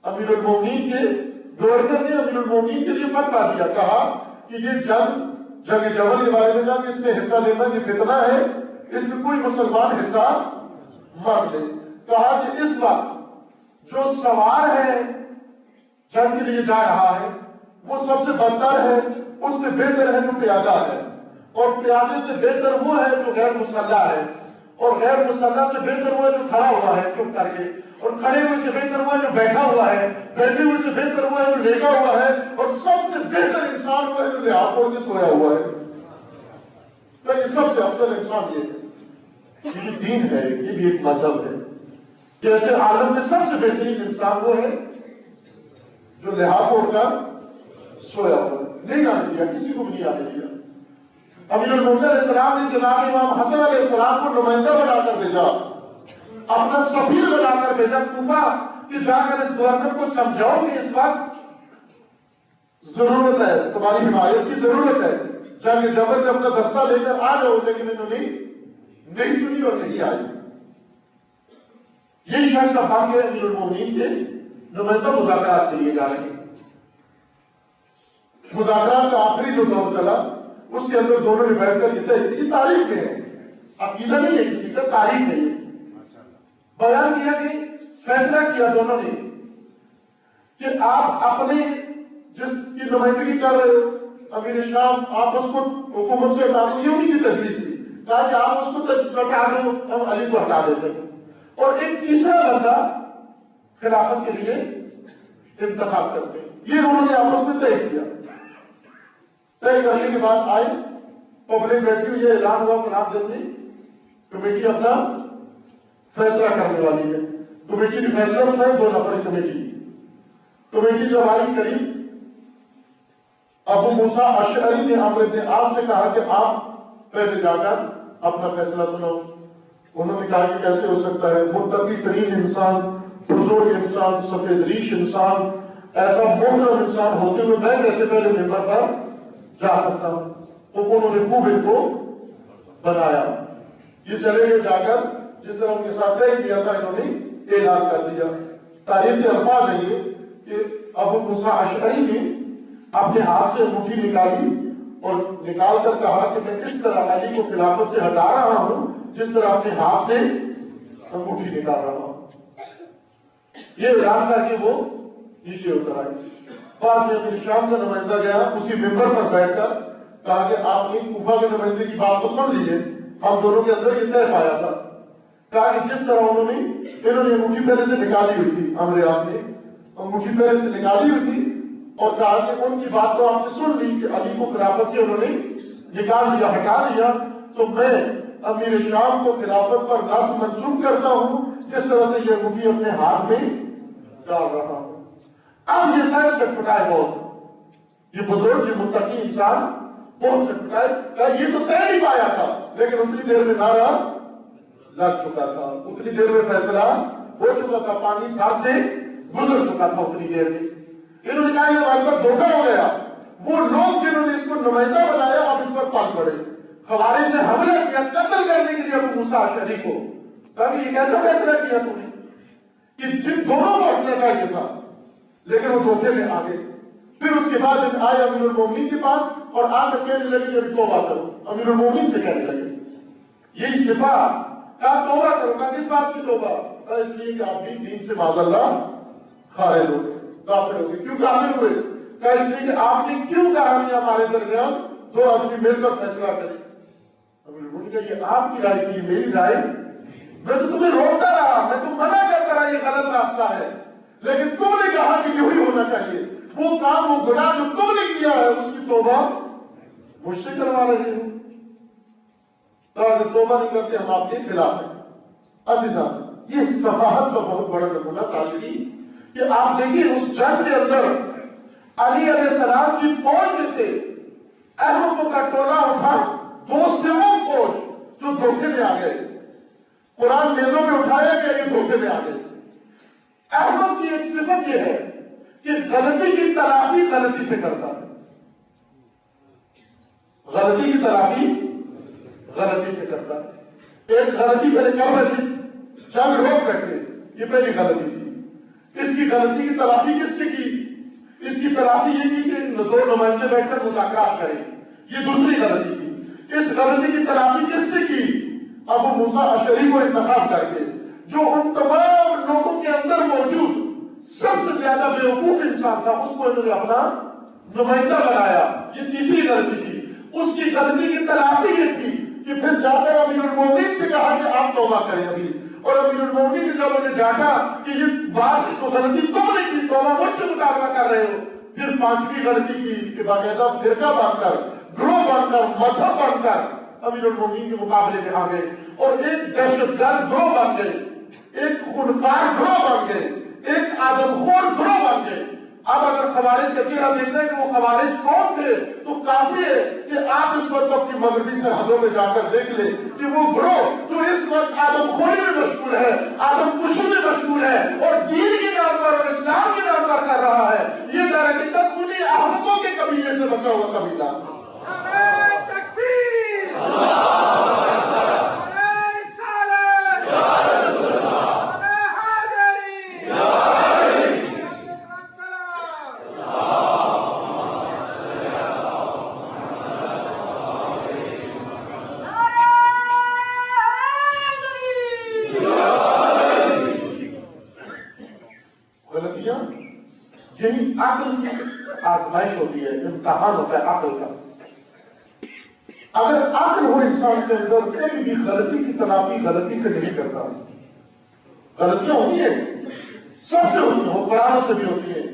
امیر المومنین کے گورنر نے امیر المومنین کے لیے فتویٰ دیا. کہا کہ یہ جنگ جمل کے بارے میں کہا کہ اس میں حصہ لینا یہ فتنہ ہے، اس میں کوئی مسلمان حصہ مت لے. کہا کہ اس وقت جو سوار ہے جنگ کے لیے جا رہا ہے وہ سب سے بدتر ہے، اس سے بہتر ہے جو پیادہ ہے، اور پیادے سے بہتر وہ ہے جو غیر مسلح ہے، اور غیر مسلح سے بہتر وہ ہے جو کھڑا ہوا ہے چپ کر کے، اور کھڑے ہوئے سے بہتر وہ ہے جو بیٹھا ہوا ہے، بیٹھے ہوئے سے بہتر وہ ہے جو لیٹا ہوا ہے، اور سب سے بہتر انسان وہ ہے جو لحاظ اوڑھ کے سویا ہوا ہے۔ تو یہ سب سے افضل انسان یہ ہے، یہ بھی دین ہے، یہ بھی ایک مذہب ہے۔ جیسے عالم میں سب سے بہترین انسان وہ ہے جو لحاظ اوڑھ کر سویا ہوا ہے، نہیں آنے دیا، کسی کو بھی نہیں آنے دیا۔ امیر المومنین علیہ السلام نے جناب امام حسن علیہ السلام کو نمائندہ بنا کر بھیجا، اپنا سفیر بنا کر بھیجا کوفہ کہ جا کر اس گورنر کو سمجھاؤ کہ اس وقت ضرورت ہے، تمہاری حمایت کی ضرورت ہے، جنگ جبر سے اپنا دستہ لے کر آ جاؤ، لیکن انہوں نے نہیں سنی اور نہیں آئی۔ یہ شخص افغان کے امیر المومنین کے نمائندہ مذاکرات کے لیے جا رہے ہیں۔ مذاکرات کا آخری جو دور چلا اس کے اندر دونوں نے بیٹھ کر یہ تاریخ میں ہے، عقیدہ نہیں ہے کسی کا، تاریخ ہے، بیان کیا کہ فیصلہ کیا دونوں نے کہ آپ اپنے جس کی نمائندگی کر رہے ہو امیر شام، آپ اس کو حکومت سے ہٹا دو، یہ انہیں کی تجویز تھی، کہا کہ آپ اس کو ہٹا دو، ہم علی کو ہٹا دیتے ہیں، اور ایک تیسرا بندہ خلافت کے لیے انتخاب کرتے ہیں۔ یہ انہوں نے آپس میں طے کیا۔ طے کرنے کے بعد آئے، پبلک بیٹھی ہوئی، یہ اعلان ہوا فلاں دن میں کمیٹی اپنا فیصلہ کرنے والی ہے۔ کمیٹی نے فیصلہ سنا، 2 نفری کمیٹی جب آئی قریب، ابو موسیٰ اشعری نے عمرو بن عاص سے کہا کہ آپ پہلے جا کر اپنا فیصلہ سناؤ۔ انہوں نے کہا کہ کیسے ہو سکتا ہے، متقی ترین انسان، بزرگ انسان، سفید ریش انسان، ایسا محترم انسان ہوتے ہوئے میں کیسے پہلے ممبر پر جا سکتا ہوں؟ انہوں نے خوب ان کو بنایا۔ یہ چلے گئے جا کر، جس طرح ان کے ساتھ طے کیا تھا، انہوں نے اعلان کر دیا۔ تاریخ کے الفاظ ہے یہ کہ ابو موسیٰ اشعری نے اپنے ہاتھ سے انگوٹھی نکالی اور نکال کر کہا کہ میں کس طرح علی کو خلافت سے ہٹا رہا ہوں، جس طرح اپنے ہاتھ سے انگوٹھی نکال رہا ہوں۔ یہ اعلان کر کے وہ نیچے اتر آئی۔ بعد میں امیر شام کا نمائندہ گیا، اسی ممبر پر بیٹھ کر کہا کہ آپ نے کوفہ کے نمائندے کی بات تو سن لیجیے، ہم دونوں کے اندر یہ طے پایا تھا۔ کہا کہ جس طرح انہوں نے انگوٹھی پہلے سے نکالی ہوئی تھی، امر اعظم نے انگوٹھی پہلے سے نکالی ہوئی تھی، اور کہا کہ ان کی بات تو آپ نے سن لی کہ علی کو خلافت سے انہوں نے نکال دیا، ہٹا دیا، تو میں امیر شام کو خلافت پر نصب منسوخ کرتا ہوں، جس طرح سے یہ انگوٹھی اپنے ہاتھ میں ڈال رہا ہوں۔ اب یہ سارے سٹپٹائے بہت، یہ بزرگ، یہ متقی انسان بہت سٹپٹائے، کہا یہ تو طے نہیں پایا تھا، لیکن اتنی دیر میں نعرہ لگ چکا تھا، اتنی دیر میں فیصلہ ہو چکا تھا، پانی سر سے گزر چکا تھا اتنی دیر میں۔ انہوں نے کہا یہ ہمارے پر دھوکہ ہو گیا، وہ لوگ جنہوں نے اس کو نمائندہ بنایا اب اس پر پل پڑے۔ خوارج نے حملہ کیا قتل کرنے کے لیے ابو موسیٰ اشعری کو، کہا کہ یہ کیسا فیصلہ کیا تم نے کہ جن دونوں کو اپنے کا یہ تھا، لیکن وہ دھوکے میں آ گئے۔ پھر اس کے بعد آئے امیر المومنین کے پاس اور آ کر کہنے لگے کہ توبہ کرو، امیر المومنین سے کہنے لگے یہی صفا، کہا توبہ کرو، کہا کس بات کی توبہ؟ کہا اس لیے کہ آپ بھی دین سے معاذ اللہ خارج ہو گئے، کافر ہو گئے۔ کیوں کافر ہوئے؟ کہا اس لیے کہ آپ نے کیوں کہا کہ ہمارے درمیان 2 آدمی مل کر فیصلہ کریں؟ امیر المومنین کہا یہ آپ کی رائے تھی، میری رائے، میں تو تمہیں روکتا رہا، میں تو منع کرتا رہا یہ غلط راستہ ہے، لیکن تم نے کہا کہ یہی ہونا چاہیے، وہ کام، وہ گناہ جو تم نے کیا ہے اس کی توبہ مجھ سے کروا رہے ہو، تو اگر توبہ نہیں کرتے ہم آپ کے خلاف ہیں۔ عزیزان، یہ صفاحت کا بہت بڑا نمونہ تاریخی کہ آپ دیکھیں اس جنگ کے اندر علی علیہ السلام کی فوج میں سے احمدوں کا ٹولہ اٹھا، 2 فوج جو دھوکے میں آ گئے، قرآن میزوں میں اٹھایا گیا، یہ دھوکے میں آ گئے۔ احمد کی ایک صفت یہ ہے کہ غلطی کی تلافی غلطی سے کرتا ہے، غلطی کی تلافی غلطی سے کرتا ہے۔ ایک غلطی پہلے کر رہے تھے، جنگ روک بیٹھے، یہ پہلی غلطی تھی۔ اس کی غلطی کی تلافی کس سے کی؟ اس کی تلافی یہ کی کہ 2 نمائندے بیٹھ کر مذاکرات کریں، یہ دوسری غلطی تھی۔ اس غلطی کی تلافی کس سے کی؟ ابو موسیٰ اشعری کو انتخاب کر کے، جو ان تمام لوگوں کے اندر موجود سب سے زیادہ بیوقوف انسان تھا، اس کو انہوں نے اپنا نمائندہ بنایا، یہ تیسری غلطی تھی۔ اس کی غلطی کی تلافی یہ تھی کہ پھر جا کر امیر المومنین سے کہا کہ آپ توبہ کریں ابھی، اور امیر المومنین نے جب مجھے جانا کہ یہ بات کو غلطی تم نے کی، توبہ مجھ سے مطالبہ کر رہے ہو، پھر پانچویں غلطی کی کہ باقاعدہ فرقہ بن کر، گروہ بن کر، مذہب بن کر امیر المومنین کے مقابلے میں آ گئے اور ایک دہشت گرد گروہ بن گئے، ایک خونخوار گروہ بن گئے، ایک آدمخور گروہ بن گئے۔ اب اگر خوارج کا چہرہ دیکھتے ہیں کہ وہ خوارج کون تھے تو کافی ہے کہ آپ اس وقت اپنی مغربی سرحدوں میں جا کر دیکھ لیں کہ وہ گروہ جو اس وقت آدم خوری میں مشغول ہے، آدم کشی میں مشغول ہے اور دین کے نام پر اور اسلام کے نام پر کر رہا ہے، یہ در حقیقت انہیں احمقوں کے قبیلے سے بچا ہوا قبیلہ۔ یہی عقل کی آزمائش ہوتی ہے، امتحان ہوتا ہے عقل کا۔ اگر عقل ہو انسان کے اندر، کبھی بھی غلطی کی تلافی غلطی سے نہیں کرتا۔ غلطیاں ہوتی ہیں، سب سے ہوتی ہیں، حکمرانوں سے بھی ہوتی ہیں،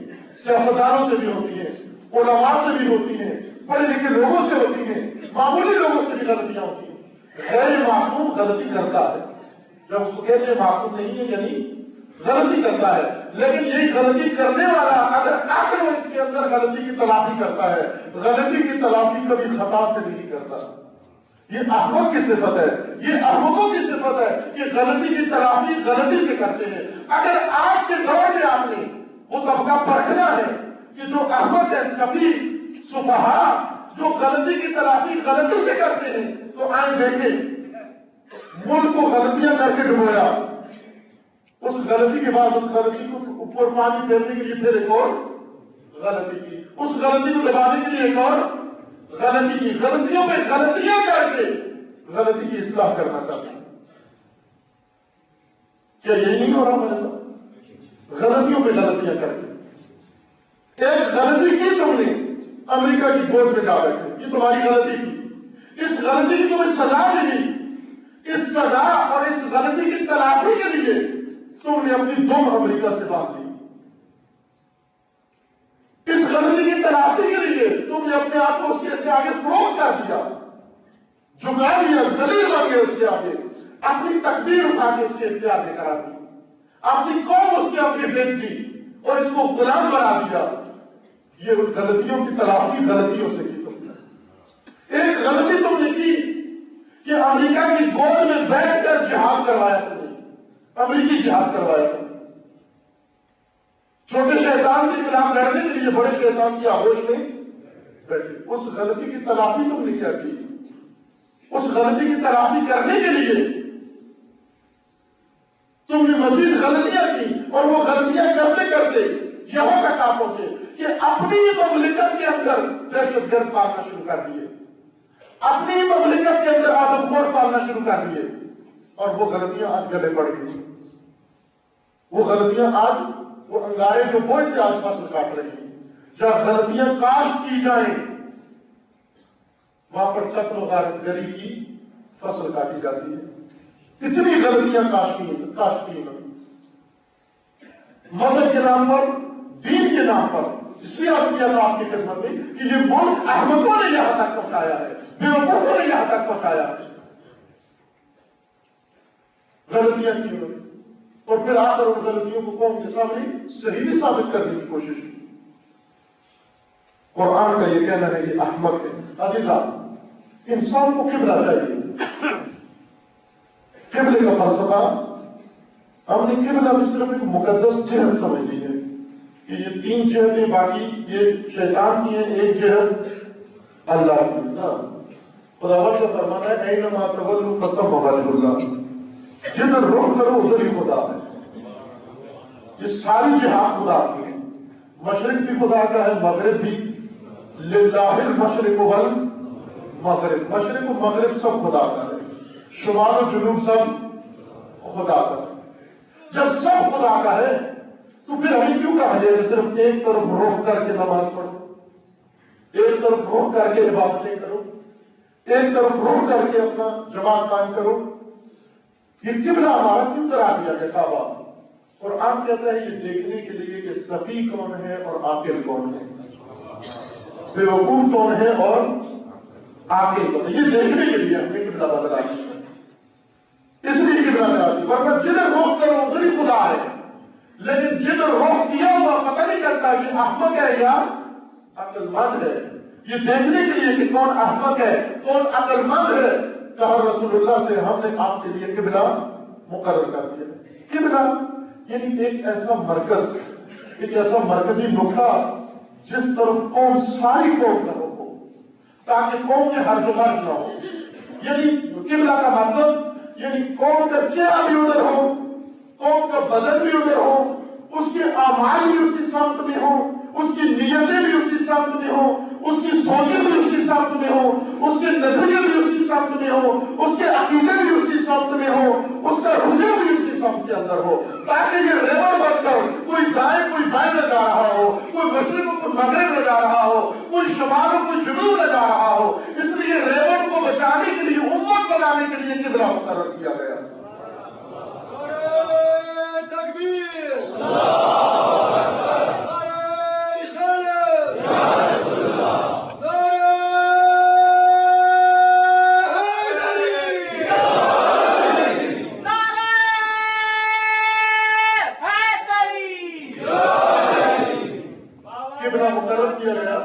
سیاستدانوں سے بھی ہوتی ہیں، علماء سے بھی ہوتی ہیں، پڑھے لکھے لوگوں سے ہوتی ہیں، معمولی لوگوں سے بھی غلطیاں ہوتی ہیں۔ غیر معصوم غلطی کرتا ہے، جب اس کو کہتے ہیں معصوم نہیں ہے یعنی غلطی کرتا ہے، لیکن یہی غلطی کرنے والا اگر عقل وہ اس کے اندر غلطی کی تلافی کرتا ہے، غلطی کی تلافی کبھی خطا سے نہیں کرتا۔ یہ احمق کی صفت ہے، یہ احمقوں کی صفت ہے کہ غلطی کی تلافی غلطی سے کرتے ہیں۔ اگر آج کے دور میں آپ نے وہ طبقہ پرکھنا ہے کہ جو احمق ہے، سفیہ، سفہا، جو غلطی کی تلافی غلطی سے کرتے ہیں، تو آئیں دیکھیں ملک کو غلطیاں کر کے ڈبویا، اس غلطی کے بعد اس غلطی کو اوپر پانی پھیرنے کے لیے پھر ایک اور غلطی کی، اس غلطی کو دبانے کے لیے ایک اور غلطی کی، غلطیوں پہ غلطیاں کر کے غلطی کی اصلاح کرنا چاہتے ہیں۔ کیا یہی نہیں ہو رہا ہمارے ساتھ؟ غلطیوں پہ غلطیاں کر کے ایک غلطی کی تم نے امریکہ کی گود میں جا بیٹھے، یہ تمہاری غلطی تھی، اس غلطی کی تمہیں سزا ملی، اس سزا اور اس غلطی کی تلافی کے لیے تم نے اپنی دم امریکہ سے باندھ لی، اس غلطی کی تلافی کے لیے تم نے اپنے آپ کو اس کے آگے فروخت کر دیا، جھکا دیا، ذلیل بن گئے اس کے آگے، اپنی تقدیر اٹھا کے اس کے اختیار میں کرا دی، اپنی قوم اس کے آگے بیچ دی اور اس کو غلام بنا دیا۔ یہ غلطیوں کی تلافی غلطیوں سے کی تم نے۔ ایک غلطی تم نے کی کہ امریکہ کی گود میں بیٹھ کر جہاد کروایا تم نے، امریکی جہاد کروایا تھا، چھوٹے شیطان کے خلاف لڑنے کے لیے بڑے شیطان کی آغوش میں بیٹھے۔ اس غلطی کی تلافی تم نے کیا کی؟ اس غلطی کی تلافی کرنے کے لیے تم نے مزید غلطیاں کی، اور وہ غلطیاں کرتے کرتے یہاں تک آپ پہنچے کہ اپنی مملکت کے اندر دہشت گرد پالنا شروع کر دیے، اپنی مملکت کے اندر آدمخور پالنا شروع کر دیے، اور وہ غلطیاں آج گلے پڑ گئی، وہ غلطیاں آج وہ انگارے جو بوجھ سے آج فصل کاٹ رہی ہیں۔ جب غلطیاں کاشت کی جائیں وہاں پر قتل و غارت گری کی فصل کاٹی جاتی ہے۔ کتنی غلطیاں کاشت کی ہیں مذہب کے نام پر، دین کے نام پر۔ اس لیے آپ کیا آپ کی خدمت میں کہ یہ ملک احمقوں نے یہاں تک پہنچایا ہے، بیوقوفوں نے یہاں تک پہنچایا ہے، غلطیاں کی انہوں نے، اور پھر آ کر ان غلطیوں کو قوم کے سامنے صحیح بھی ثابت کرنے کی کوشش کی۔ قرآن کا یہ کہنا ہے کہ احمق ہے۔ عزیزہ، انسان کو قبلہ چاہیے، قبلے کا فلسفہ ہم نے قبلہ بھی صرف ایک مقدس جہت سمجھ لی ہے کہ یہ تین جہتیں باقی یہ شیطان کی ہیں، ایک جہت اللہ کی۔ خدا بخش فرمانا ہے اینما تولوا فثم وجہ اللہ، جدھر رخ کرو ادھر ہی خدا ہے۔ یہ ساری جہات خدا کی ہے، مشرق بھی خدا کا ہے، مغرب بھی، للہ المشرق والمغرب، مشرق و مغرب سب خدا کا ہے، شمال و جنوب سب خدا کا ہے۔ جب سب خدا کا ہے تو پھر ہمیں کیوں کہا جائے صرف ایک طرف رخ کر کے نماز پڑھو؟ ایک طرف روح کر کے عبادتیں کرو، ایک طرف روح کر کے اپنا جماعت قائم کرو. یہ قبلہ ہمارا کیوں قرار دیا گیا کعبہ؟ قرآن کہتا ہے یہ دیکھنے کے لیے کہ سفی کون ہے اور عاقل کون ہے، بے وقوف کون ہے اور عاقل کون ہے. یہ دیکھنے کے لیے ہم نے قبلہ بدلا، اس لیے قبلہ بدلا. ورنہ جدھر روک کرو ادھر ہی خدا ہے، لیکن جدھر روک کیا ہوا پتہ نہیں چلتا کہ احمق ہے یا عقل مند ہے. یہ دیکھنے کے لیے کہ کون احمق ہے کون عقل مند ہے، کہا رسول اللہ سے ہم نے آپ کے لیے قبلہ مقرر کر دیا. قبلہ یعنی ایک ایسا مرکز، ایک ایسا مرکزی نقطہ جس طرف قوم ساری قوم کا رخ ہو تاکہ قوم کے ہر جگہ نہ ہو. یعنی قبلہ کا مطلب یعنی قوم کا چہرہ بھی ادھر ہو، قوم کا بدن بھی ادھر ہو، اس کے اعمال بھی اسی سمت میں ہو، اس کی نیتیں بھی اسی سمت میں ہو، اس کی سوچیں بھی اسی سمت میں ہو، اس کے نظریے بھی اسی سمت میں ہو، اس کے عقیدے بھی اسی سمت میں ہو، اس کا رجوع بھی اسی سمت کے اندر ہو، تاکہ یہ ریور بن کر کوئی دائیں کوئی بائیں نہ جا رہا ہو، کوئی مشرق کوئی مغرب نہ جا رہا ہو، کوئی شمال کوئی جنوب نہ جا رہا ہو. اس لیے ریور کو بچانے کے لیے، امت بنانے کے لیے قبلہ مقرر کیا گیا. قبلہ مقرر کیا گیا.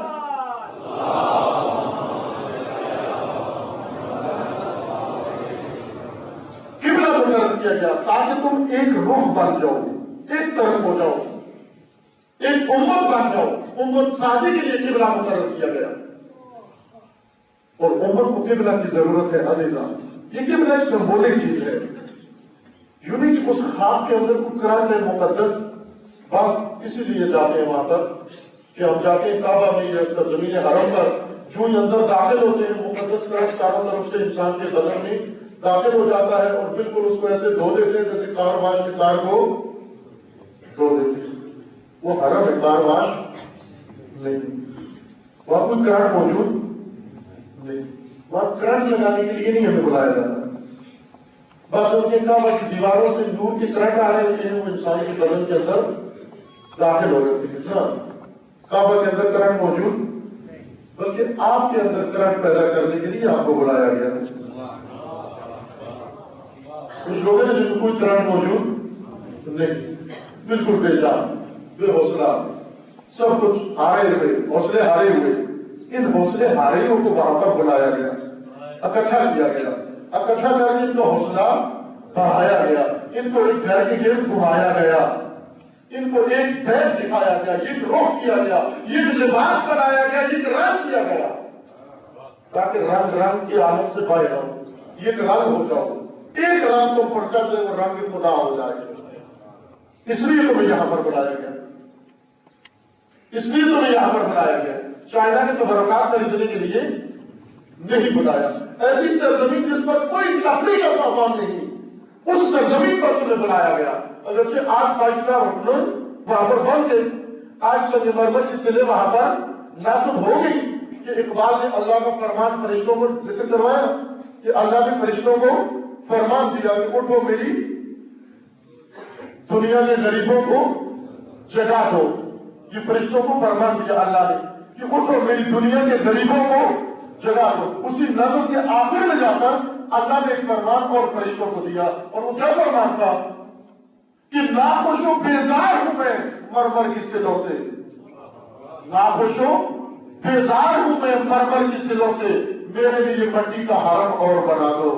قبلہ مقرر کیا گیا تاکہ تم ایک روح بن جاؤ، ایک طرف ہو جاؤ، ایک امت بن جاؤ. امت سازی کے لیے قبلہ مقرر کیا گیا اور امت کو قبلہ کی ضرورت ہے. عزیزان یہ قبلہ ایک سمبولک چیز ہے، یونی کہ اس خواب کے اندر کوئی قرآن مقدس بس اسی لیے جاتے ہیں وہاں پر کہ ہم جاتے ہیں کعبہ میں یا سرزمین حرم پر، جو ہی اندر داخل ہوتے ہیں مقدس قرآن چاروں طرف سے انسان کے بدن میں داخل ہو جاتا ہے اور بالکل اس کو ایسے دھو دیتے ہیں جیسے کار واش کے کار کو دھو دیتے ہیں. وہ حرم ہے، کار واش نہیں، وہاں کوئی کرنٹ موجود نہیں، وہاں کرنٹ لگانے کے لیے نہیں ہمیں بلایا جاتا. بس ان کے کعبہ کی دیواروں سے نور کے کرنٹ آ رہے ہوتے ہیں، وہ انسان کے بدن کے اندر داخل ہو رہے تھے. کعبہ کے اندر کرنٹ موجود، بلکہ آپ کے اندر کرنٹ پیدا کرنے کے لیے آپ کو بلایا گیا. کچھ لوگ ہیں جن کو کوئی کرنٹ موجود نہیں، بالکل بے جان بے حوصلہ، سب کچھ ہارے ہوئے، حوصلے ہارے ہوئے. ان حوصلے ہارے کو وہاں پر بلایا گیا، اکٹھا کیا گیا، اکٹھا کر کے ان کا حوصلہ بڑھایا گیا، ان کو ایک گھر کے گرد گھمایا گیا، ان کو ایک بیت دکھایا گیا، ایک روح کیا گیا، ایک لباس بنایا گیا، ایک رنگ کیا گیا تاکہ رنگ رنگ کے عالم سے باہر آؤ، ایک رنگ ہو جاؤ. ایک رنگ تم پر چل جائے وہ رنگ خدا ہو جائے. اس لیے تمہیں یہاں پر بلایا گیا، اس لیے تمہیں یہاں پر بلایا گیا. چائنا کے تبرکات خریدنے کے لیے نہیں بلایا. ایسی سرزمین جس پر کوئی تفریح کا سامان نہیں، اس سرزمین پر تمہیں بلایا گیا. اگرچہ آج فائدہ ہوٹل وہاں پر بن گئی، آج سنگ مرمر کی سلے وہاں پر نصب ہو گئی کہ اقبال نے اللہ کا فرمان فرشتوں کو ذکر کروایا کہ اللہ نے فرشتوں کو فرمان دیا کہ اٹھو میری دنیا کے غریبوں کو جگا دو. یہ فرشتوں کو فرمان دیا اللہ نے کہ اٹھو میری دنیا کے غریبوں کو جگا دو. اسی نظم کے آخر میں جا کر اللہ نے ایک فرمان اور فرشتوں کو دیا، اور وہ کیا فرمان تھا کہ ناخوش و بیزار ہوں میں مرمر کی سلوں سے، ناخوش و بیزار ہوں میں مرمر کی سلوں سے، میرے لیے مٹی کا حرم اور بنا دو.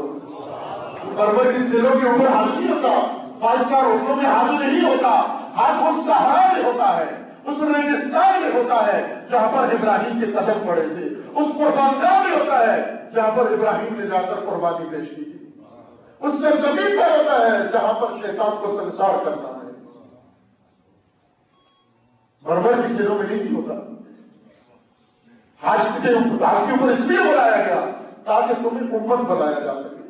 مرمر کی سلوں کے اوپر حل نہیں ہوتا، 5 اسٹار ہوٹلوں میں حل نہیں ہوتا، حل اس صحرا میں ہوتا ہے، اس ریگستان میں ہوتا ہے جہاں پر ابراہیم کے قدم پڑے تھے، اس قربانگاہ میں ہوتا ہے جہاں پر ابراہیم نے جا کر قربانی پیش کی تھی، اس سرزمین پر ہوتا ہے جہاں پر شیطان کو سنسار کرنا ہے. مرمر کی سلوں میں نہیں ہوتا. حج کے اوپر اس لیے بلایا گیا تاکہ تمہیں امت بنایا جا سکے.